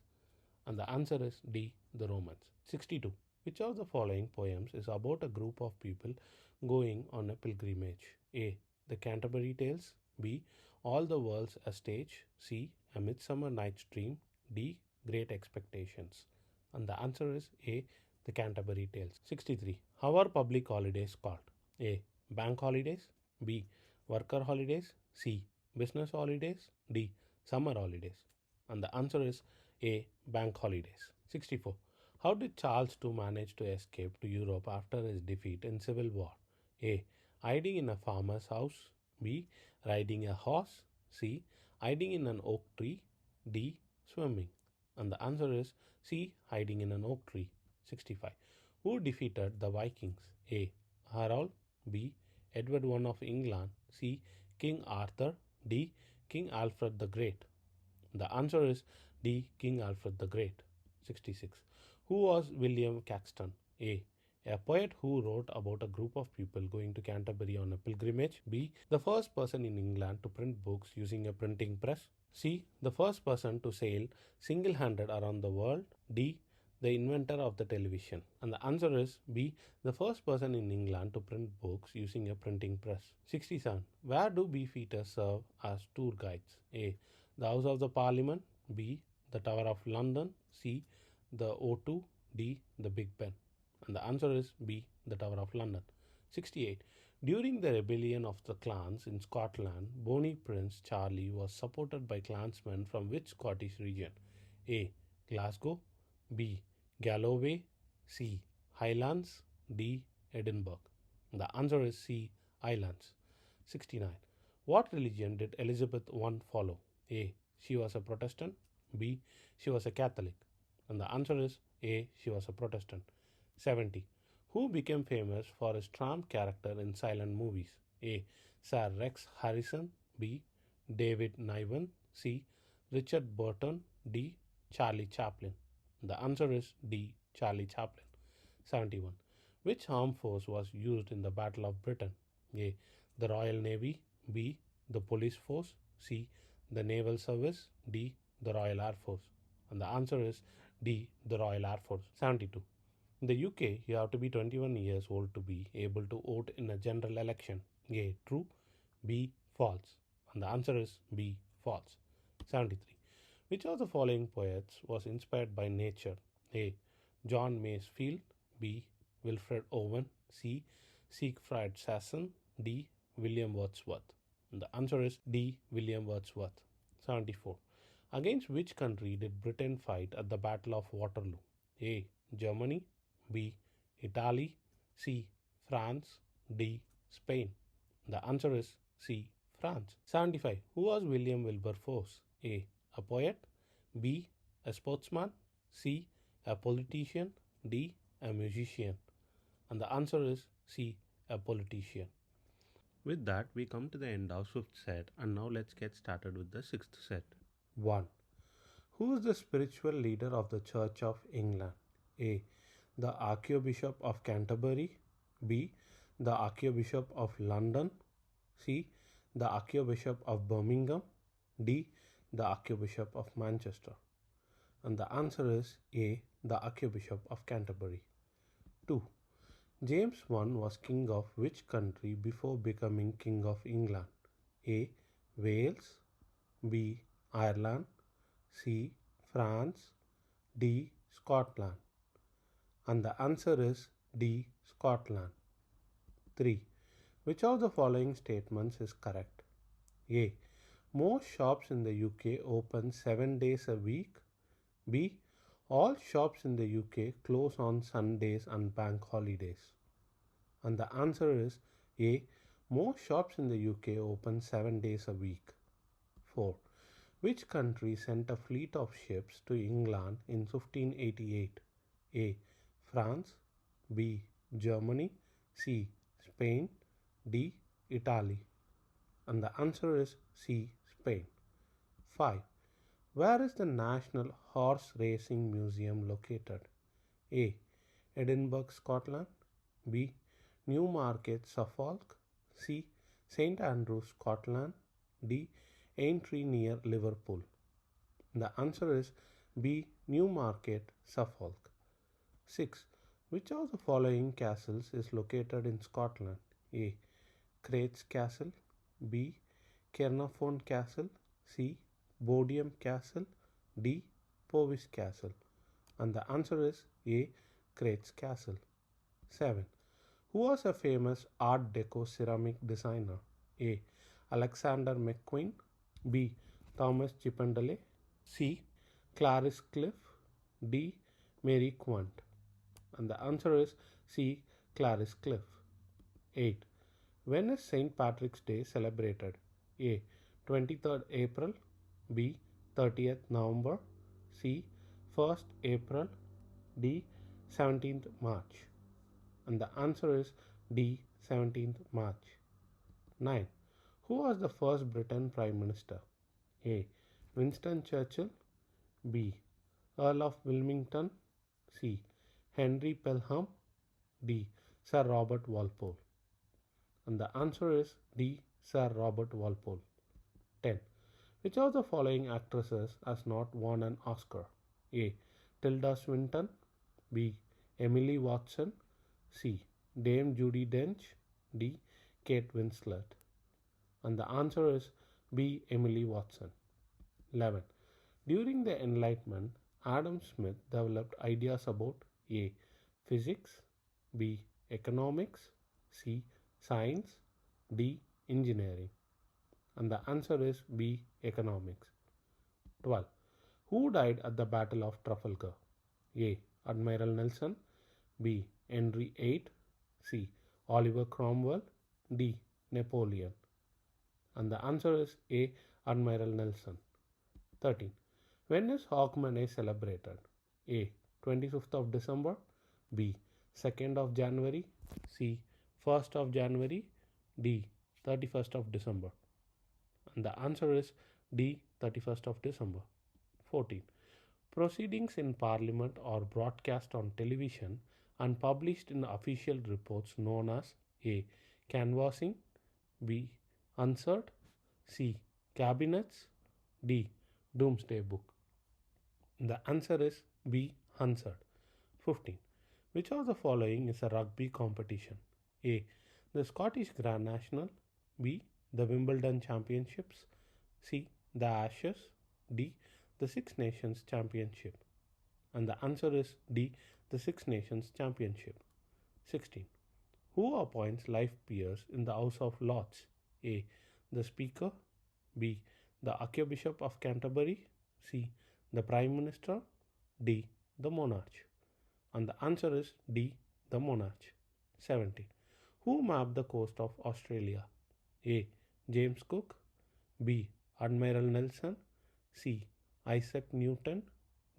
And the answer is D. The Romans. 62. Which of the following poems is about a group of people going on a pilgrimage? A. The Canterbury Tales. B. All the World's a Stage. C. A Midsummer Night's Dream. D. Great Expectations. And the answer is A. The Canterbury Tales. 63. How are public holidays called? A. Bank holidays. B. Worker holidays. C. Business holidays. D. Summer holidays. And the answer is A. Bank holidays. 64. How did Charles II manage to escape to Europe after his defeat in civil war? A. Hiding in a farmer's house. B. Riding a horse. C. Hiding in an oak tree. D. Swimming. And the answer is C. Hiding in an oak tree. 65. Who defeated the Vikings? A. Harold. B. Edward I of England. C. King Arthur. D. King Alfred the Great. The answer is D. King Alfred the Great. 66. Who was William Caxton? A. A poet who wrote about a group of people going to Canterbury on a pilgrimage. B. The first person in England to print books using a printing press. C. The first person to sail single-handed around the world. D. The inventor of the television. And the answer is B. The first person in England to print books using a printing press. 67. Where do beefeaters serve as tour guides? A. The House of the Parliament. B. The Tower of London. C. The O2. D. The Big Ben. And the answer is B. The Tower of London. 68. During the rebellion of the clans in Scotland, Bonnie Prince Charlie was supported by clansmen from which Scottish region? A. Glasgow. B. Galloway. C. Highlands. D. Edinburgh. The answer is C. Highlands. 69. What religion did Elizabeth I follow? A. She was a Protestant. B. She was a Catholic. And the answer is A. She was a Protestant. 70. Who became famous for his Trump character in silent movies? A. Sir Rex Harrison. B. David Niven. C. Richard Burton. D. Charlie Chaplin. The answer is D. Charlie Chaplin. 71. Which armed force was used in the Battle of Britain? A. The Royal Navy. B. The Police Force. C. The Naval Service. D. The Royal Air Force. And the answer is D. The Royal Air Force. 72. In the UK, you have to be 21 years old to be able to vote in a general election. A. True. B. False. And the answer is B. False. 73. Which of the following poets was inspired by nature? A. John Masefield. B. Wilfred Owen. C. Siegfried Sassoon. D. William Wordsworth. And the answer is D. William Wordsworth. 74. Against which country did Britain fight at the Battle of Waterloo? A. Germany. B. Italy. C. France. D. Spain. The answer is C. France. 75. Who was William Wilberforce? A. A poet. B. A sportsman. C. A politician. D. A musician. And the answer is C. A politician. With that, we come to the end of 5th set, and now let's get started with the 6th set. 1. Who is the spiritual leader of the Church of England? A. The Archbishop of Canterbury. B. The Archbishop of London. C. The Archbishop of Birmingham. D. The Archbishop of Manchester. And the answer is A. The Archbishop of Canterbury. 2. James I was king of which country before becoming king of England? A. Wales. B. Ireland. C. France. D. Scotland. And the answer is D. Scotland. 3. Which of the following statements is correct? A. Most shops in the UK open 7 days a week. B. All shops in the UK close on Sundays and bank holidays. And the answer is A. Most shops in the UK open 7 days a week. 4. Which country sent a fleet of ships to England in 1588? A. France. B. Germany. C. Spain. D. Italy. And the answer is C. Spain. 5. Where is the National Horse Racing Museum located? A. Edinburgh, Scotland. B. Newmarket, Suffolk. C. St. Andrews, Scotland. D. Aintree near Liverpool. The answer is B. Newmarket, Suffolk. 6. Which of the following castles is located in Scotland? A. Crates Castle. B. Caernarfon Castle. C. Bodiam Castle. D. Powys Castle. And the answer is A. Crates Castle. 7. Who was a famous Art Deco ceramic designer? A. Alexander McQueen. B. Thomas Chippendale. C. Clarice Cliff. D. Mary Quant. And the answer is C. Clarice Cliff. 8. When is St. Patrick's Day celebrated? A. 23rd April. B. 30th November. C. 1st April. D. 17th March. And the answer is D. 17th March. 9. Who was the first Britain Prime Minister? A. Winston Churchill. B. Earl of Wilmington. C. Henry Pelham. D. Sir Robert Walpole. And the answer is D. Sir Robert Walpole. 10. Which of the following actresses has not won an Oscar? A. Tilda Swinton. B. Emily Watson. C. Dame Judi Dench. D. Kate Winslet. And the answer is B. Emily Watson. 11. During the Enlightenment, Adam Smith developed ideas about A. Physics. B. Economics. C. Science. D. Engineering. And the answer is B. Economics. 12. Who died at the Battle of Trafalgar? A. Admiral Nelson. B. Henry VIII. C. Oliver Cromwell. D. Napoleon. And the answer is A. Admiral Nelson. 13. When is Hogmanay celebrated? A. 25th of December, B. 2nd of January, C. 1st of January, D. 31st of December. And the answer is D. 31st of December. 14. Proceedings in Parliament are broadcast on television and published in official reports known as A. Canvassing, B. Answered, C. Cabinets, D. Doomsday Book. The answer is B. Answered. 15. Which of the following is a rugby competition? A. The Scottish Grand National, B. The Wimbledon Championships, C. The Ashes, D. The Six Nations Championship. And the answer is D. The Six Nations Championship. 16. Who appoints life peers in the House of Lords? A. The Speaker, B. The Archbishop of Canterbury, C. The Prime Minister, D. The Monarch. And the answer is D. The Monarch. 17. Who mapped the coast of Australia? A. James Cook, B. Admiral Nelson, C. Isaac Newton,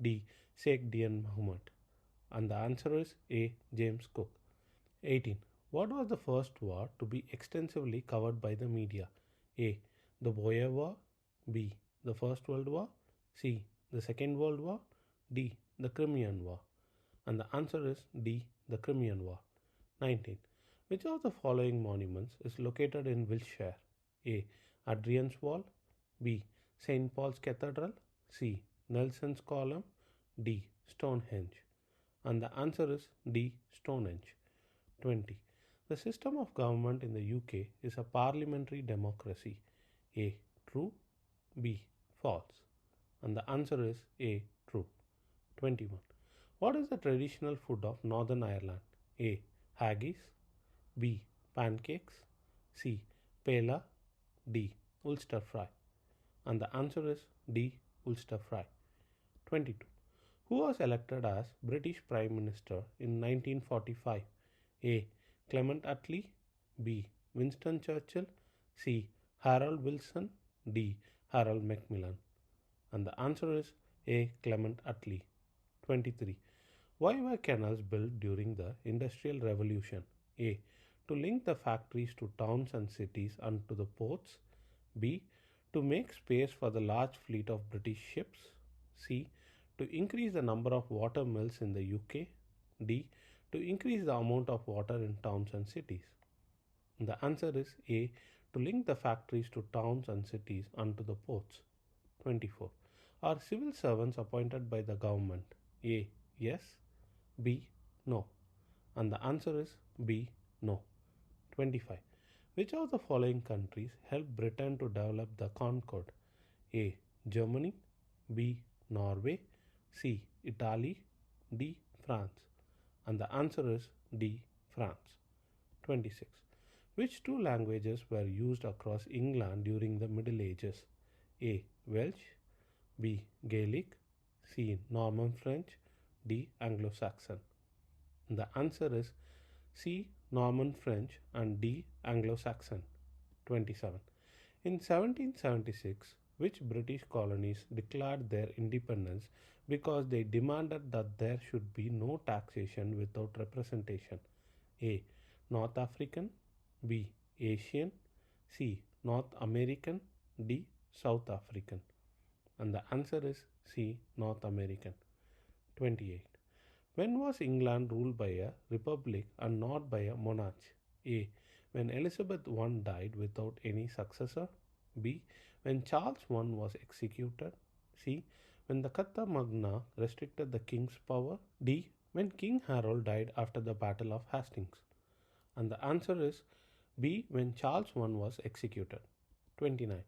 D. Sheikh Dian Mohammed. And the answer is A. James Cook. 18. What was the first war to be extensively covered by the media? A. The Boer War, B. The First World War, C. The Second World War, D. The Crimean War. And the answer is D. The Crimean War. 19. Which of the following monuments is located in Wiltshire? A. Hadrian's Wall, B. St. Paul's Cathedral, C. Nelson's Column, D. Stonehenge. And the answer is D. Stonehenge. 20. The system of government in the UK is a parliamentary democracy. A. True, B. False. And the answer is A. True. 21. What is the traditional food of Northern Ireland? A. Haggis, B. Pancakes, C. Paella, D. Ulster fry. And the answer is D. Ulster fry. 22. Who was elected as British Prime Minister in 1945? A. Clement Attlee, B. Winston Churchill, C. Harold Wilson, D. Harold Macmillan. And the answer is A. Clement Attlee. 23. Why were canals built during the Industrial Revolution? A. To link the factories to towns and cities and to the ports. B. To make space for the large fleet of British ships. C. To increase the number of water mills in the UK. D. To increase the amount of water in towns and cities. The answer is A. To link the factories to towns and cities and to the ports. 24. Are civil servants appointed by the government? A. Yes, B. No. And the answer is B. No. 25. Which of the following countries helped Britain to develop the Concord? A. Germany, B. Norway, C. Italy, D. France. And the answer is D. France. 26. Which two languages were used across England during the Middle Ages? A. Welsh, B. Gaelic, C. Norman French, D. Anglo-Saxon. The answer is C. Norman French and D. Anglo-Saxon. 27. In 1776, which British colonies declared their independence because they demanded that there should be no taxation without representation? A. North African, B. Asian, C. North American, D. South African. And the answer is C. North American. 28. When was England ruled by a republic and not by a monarch? A. When Elizabeth I died without any successor. B. When Charles I was executed. C. When the Carta Magna restricted the king's power. D. When King Harold died after the Battle of Hastings. And the answer is B. When Charles I was executed. 29.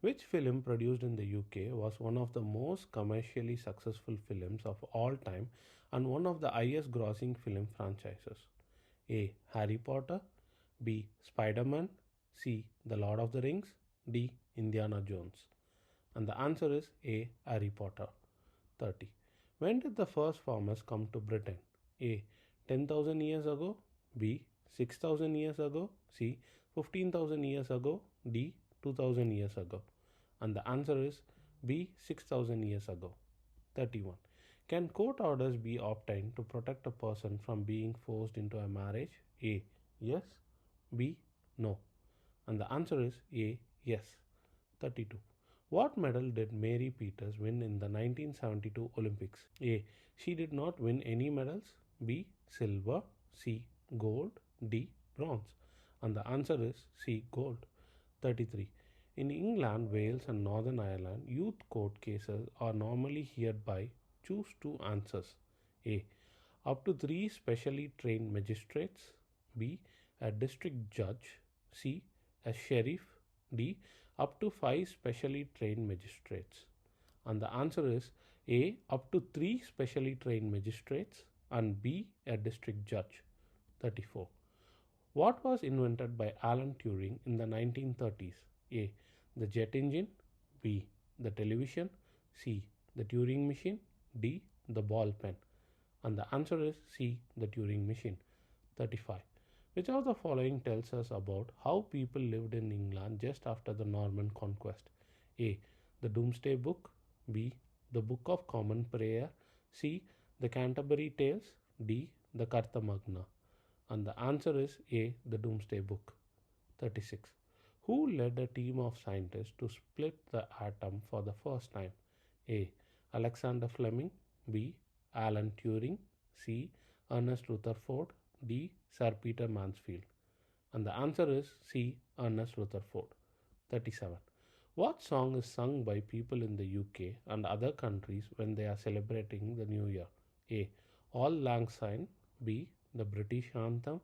Which film produced in the UK was one of the most commercially successful films of all time and one of the highest grossing film franchises? A. Harry Potter, B. Spider-Man, C. The Lord of the Rings, D. Indiana Jones. And the answer is A. Harry Potter. 30. When did the first farmers come to Britain? A. 10,000 years ago, B. 6,000 years ago, C. 15,000 years ago, D. 2,000 years ago. And the answer is B. 6,000 years ago. 31. Can court orders be obtained to protect a person from being forced into a marriage? A. Yes. B. No. And the answer is A. Yes. 32. What medal did Mary Peters win in the 1972 Olympics? A. She did not win any medals. B. Silver. C. Gold. D. Bronze. And the answer is C. Gold. 33. In England, Wales, and Northern Ireland, youth court cases are normally heard by choose two answers. A. Up to three specially trained magistrates. B. A district judge. C. A sheriff. D. Up to five specially trained magistrates. And the answer is A. Up to three specially trained magistrates, and B. A district judge. 34. What was invented by Alan Turing in the 1930s? A. The jet engine. B. The television. C. The Turing machine. D. The ball pen. And the answer is C. The Turing machine. 35. Which of the following tells us about how people lived in England just after the Norman conquest? A. The Domesday Book. B. The Book of Common Prayer. C. The Canterbury Tales. D. The Carta Magna. And the answer is A. The Domesday Book. 36. Who led a team of scientists to split the atom for the first time? A. Alexander Fleming. B. Alan Turing. C. Ernest Rutherford. D. Sir Peter Mansfield. And the answer is C. Ernest Rutherford. 37. What song is sung by people in the UK and other countries when they are celebrating the New Year? A. Auld Lang Syne. B. The British Anthem.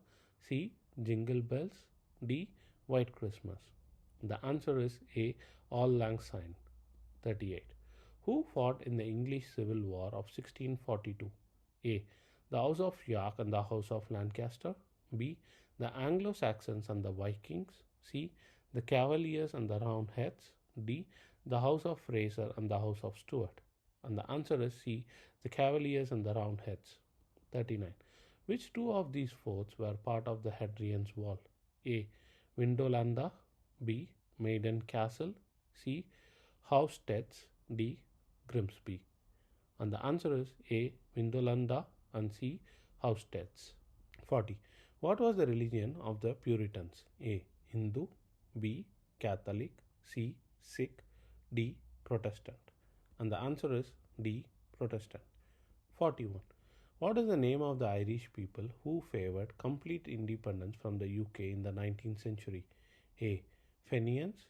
C. Jingle Bells. D. White Christmas. The answer is A. Auld Lang Syne. 38. Who fought in the English Civil War of 1642? A. The House of York and the House of Lancaster. B. The Anglo-Saxons and the Vikings. C. The Cavaliers and the Roundheads. D. The House of Fraser and the House of Stuart. And the answer is C. The Cavaliers and the Roundheads. 39. Which two of these forts were part of the Hadrian's Wall? A. Vindolanda. B. Maiden Castle. C. Housesteads. D. Grimsby. And the answer is A. Vindolanda and C. Housesteads. 40. What was the religion of the Puritans? A. Hindu. B. Catholic. C. Sikh. D. Protestant. And the answer is D. Protestant. 41. What is the name of the Irish people who favored complete independence from the UK in the 19th century? A. Fenians.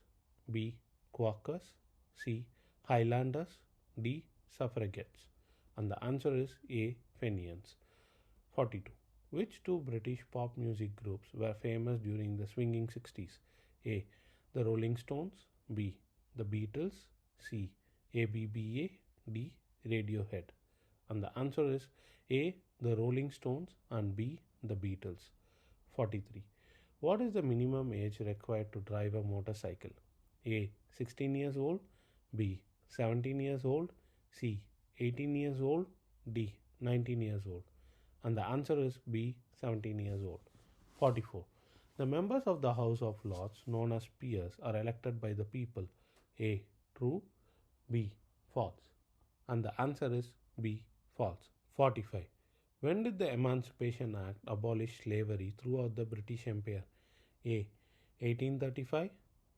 B. Quakers. C. Highlanders. D. Suffragettes. And the answer is A. Fenians. 42. Which two British pop music groups were famous during the swinging 60s? A. The Rolling Stones. B. The Beatles. C. ABBA. D. Radiohead. And the answer is A. The Rolling Stones and B. The Beatles. 43. What is the minimum age required to drive a motorcycle? A. 16 years old. B. 17 years old. C. 18 years old. D. 19 years old. And the answer is B. 17 years old. 44. The members of the House of Lords, known as peers, are elected by the people. A. True. B. False. And the answer is B. False. 45. When did the Emancipation Act abolish slavery throughout the British Empire? A. 1835.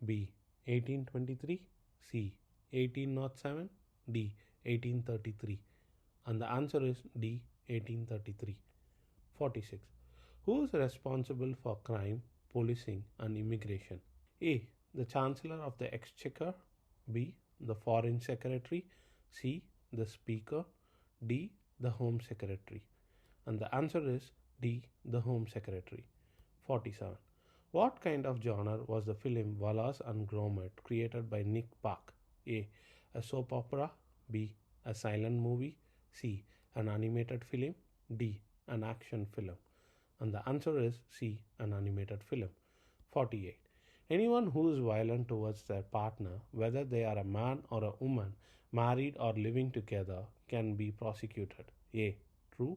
B. 1823. C. 1807. D. 1833. And the answer is D. 1833. 46. Who is responsible for crime, policing, and immigration? A. The Chancellor of the Exchequer. B. The Foreign Secretary. C. The Speaker. D. The Home Secretary. And the answer is D. The Home Secretary. 47. What kind of genre was the film Wallace and Gromit created by Nick Park? A. A soap opera. B. A silent movie. C. An animated film. D. An action film. And the answer is C. An animated film. 48. Anyone who is violent towards their partner, whether they are a man or a woman, married or living together, can be prosecuted. A. True.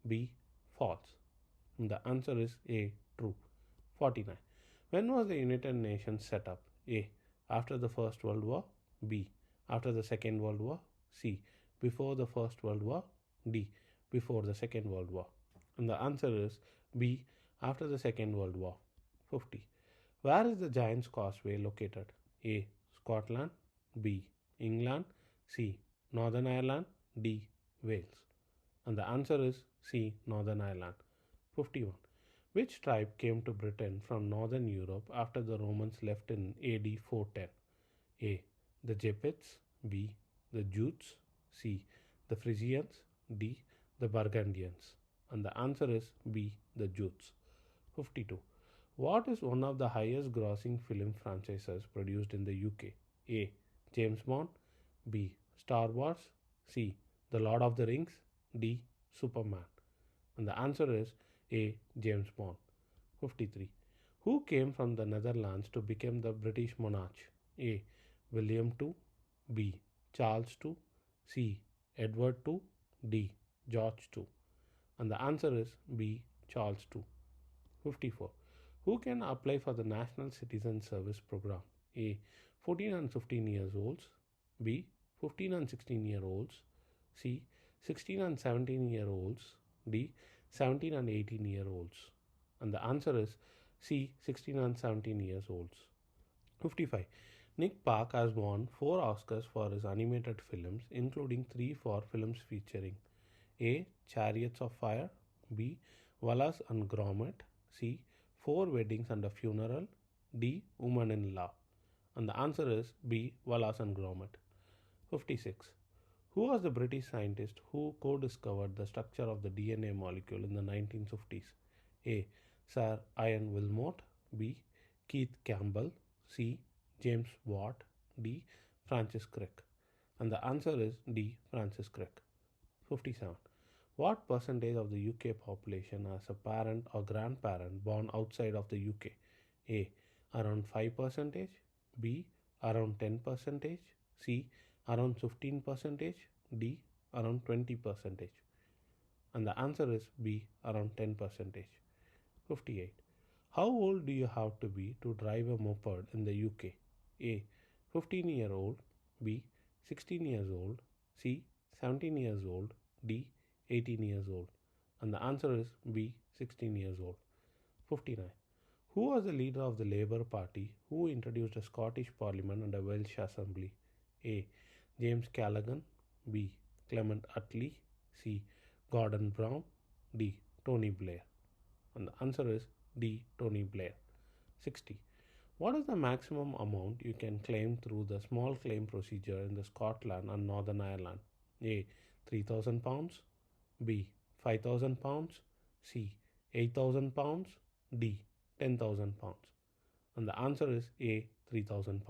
B. False. And the answer is A. True. 49. When was the United Nations set up? A. After the First World War. B. After the Second World War. C. before the First World War, D. before the Second World War. And the answer is B. after the Second World War. 50. Where is the Giant's Causeway located? A. Scotland, B. England, C. Northern Ireland, D. Wales. And the answer is C. Northern Ireland. 51. Which tribe came to Britain from Northern Europe after the Romans left in AD 410? A. The Gepids, B. The Jutes, C. The Frisians, D. The Burgundians. And the answer is B. The Jutes. 52. What is one of the highest grossing film franchises produced in the UK? A. James Bond, B. Star Wars, C. The Lord of the Rings, D. Superman. And the answer is A. James Bond. 53. Who came from the Netherlands to become the British monarch? A. William II, B. Charles II, C. Edward II, D. George II. And the answer is B. Charles II. 54. Who can apply for the National Citizen Service Program? A. 14 and 15 years olds, B. 15 and 16 year olds, C. 16 and 17 year olds, D. 17 and 18 year olds. And the answer is C. 16 and 17 years olds. 55. Nick Park has won 4 Oscars for his animated films, including 3 for films featuring A. Chariots of Fire, B. Wallace and Gromit, C. 4 Weddings and a Funeral, D. Woman in Law. And the answer is B. Wallace and Gromit. 56. Who was the British scientist who co-discovered the structure of the DNA molecule in the 1950s? A. Sir Ian Wilmot, B. Keith Campbell, C. James Watt, D. Francis Crick. And the answer is D. Francis Crick. 57. What percentage of the UK population has a parent or grandparent born outside of the UK? A. Around 5%, B. Around 10%, C. Around 15%, D. Around 20%. And the answer is B. Around 10%. 58. How old do you have to be to drive a moped in the UK? A. 15-year-old, B. 16 years old, C. 17 years old, D. 18 years old. And the answer is B. 16 years old. 59. Who was the leader of the Labour Party who introduced a Scottish Parliament and a Welsh Assembly? A. James Callaghan, B. Clement Attlee, C. Gordon Brown, D. Tony Blair. And the answer is D. Tony Blair. 60. What is the maximum amount you can claim through the small claim procedure in the Scotland and Northern Ireland? A. £3,000, B. £5,000, C. £8,000, D. £10,000. And the answer is A. £3,000.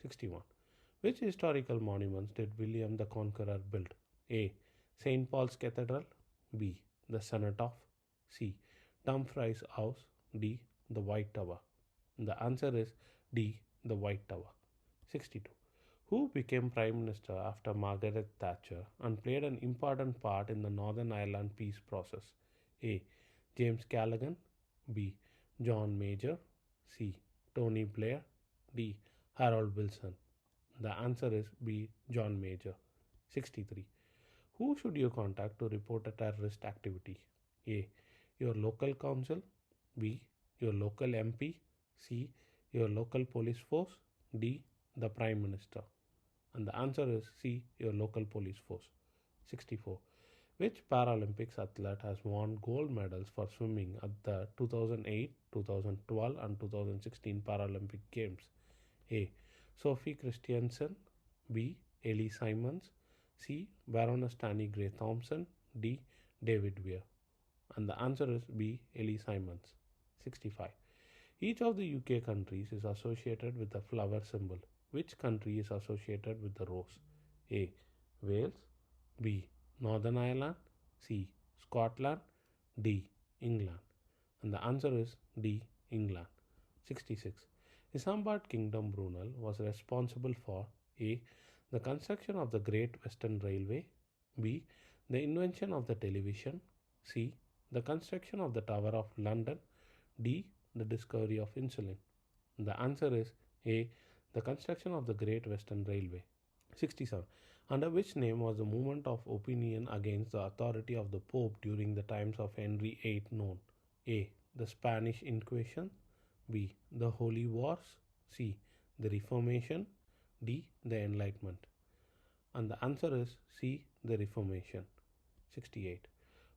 61. Which historical monuments did William the Conqueror build? A. St. Paul's Cathedral, B. The Cenotaph, C. Dumfries House, D. The White Tower. And the answer is D. The White Tower. 62. Who became Prime Minister after Margaret Thatcher and played an important part in the Northern Ireland peace process? A. James Callaghan, B. John Major, C. Tony Blair, D. Harold Wilson. The answer is B. John Major. 63. Who should you contact to report a terrorist activity? A. Your local council, B. Your local MP, C. Your local police force, D. The Prime Minister. And the answer is C. Your local police force. 64. Which Paralympics athlete has won gold medals for swimming at the 2008, 2012 and 2016 Paralympic Games? A. Sophie Christiansen, B. Ellie Simons, C. Baroness Tanny Gray Thompson, D. David Weir. And the answer is B. Ellie Simons. 65. Each of the UK countries is associated with a flower symbol. Which country is associated with the rose? A. Wales, B. Northern Ireland, C. Scotland, D. England. And the answer is D. England. 66. Isambard Kingdom Brunel was responsible for A. The construction of the Great Western Railway, B. The invention of the television, C. The construction of the Tower of London, D. The discovery of insulin. The answer is A. The construction of the Great Western Railway. 67. Under which name was the movement of opinion against the authority of the Pope during the times of Henry VIII known? A. The Spanish Inquisition. B. The Holy Wars. C. The Reformation. D. The Enlightenment. And the answer is C. The Reformation. 68.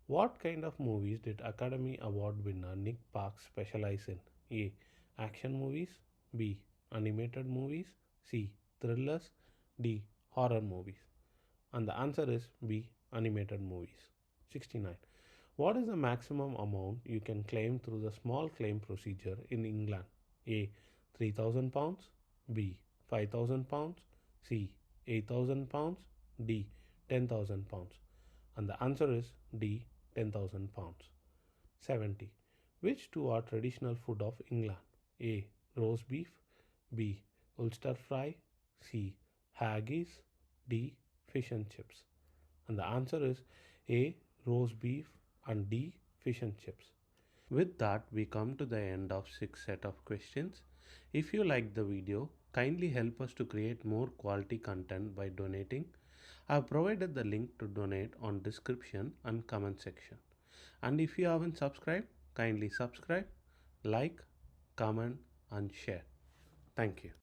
What kind of movies did Academy Award winner Nick Parks specialize in? A. Action movies. B. Animated movies. C. Thrillers. D. Horror movies. And the answer is B. Animated movies. 69. What is the maximum amount you can claim through the small claim procedure in England? A. £3,000. B. £5,000. C. £8,000. D. £10,000. And the answer is D. £10,000. 70. Which two are traditional food of England? A. Roast beef. B. Ulster fry. C. Haggis. D. Fish and chips. And the answer is A. Roast beef and D. Fish and chips. With that, we come to the end of 6 set of questions. If you like the video, kindly help us to create more quality content by donating. I have provided the link to donate on description and comment section. And if you haven't subscribed, kindly subscribe, like, comment and share. Thank you.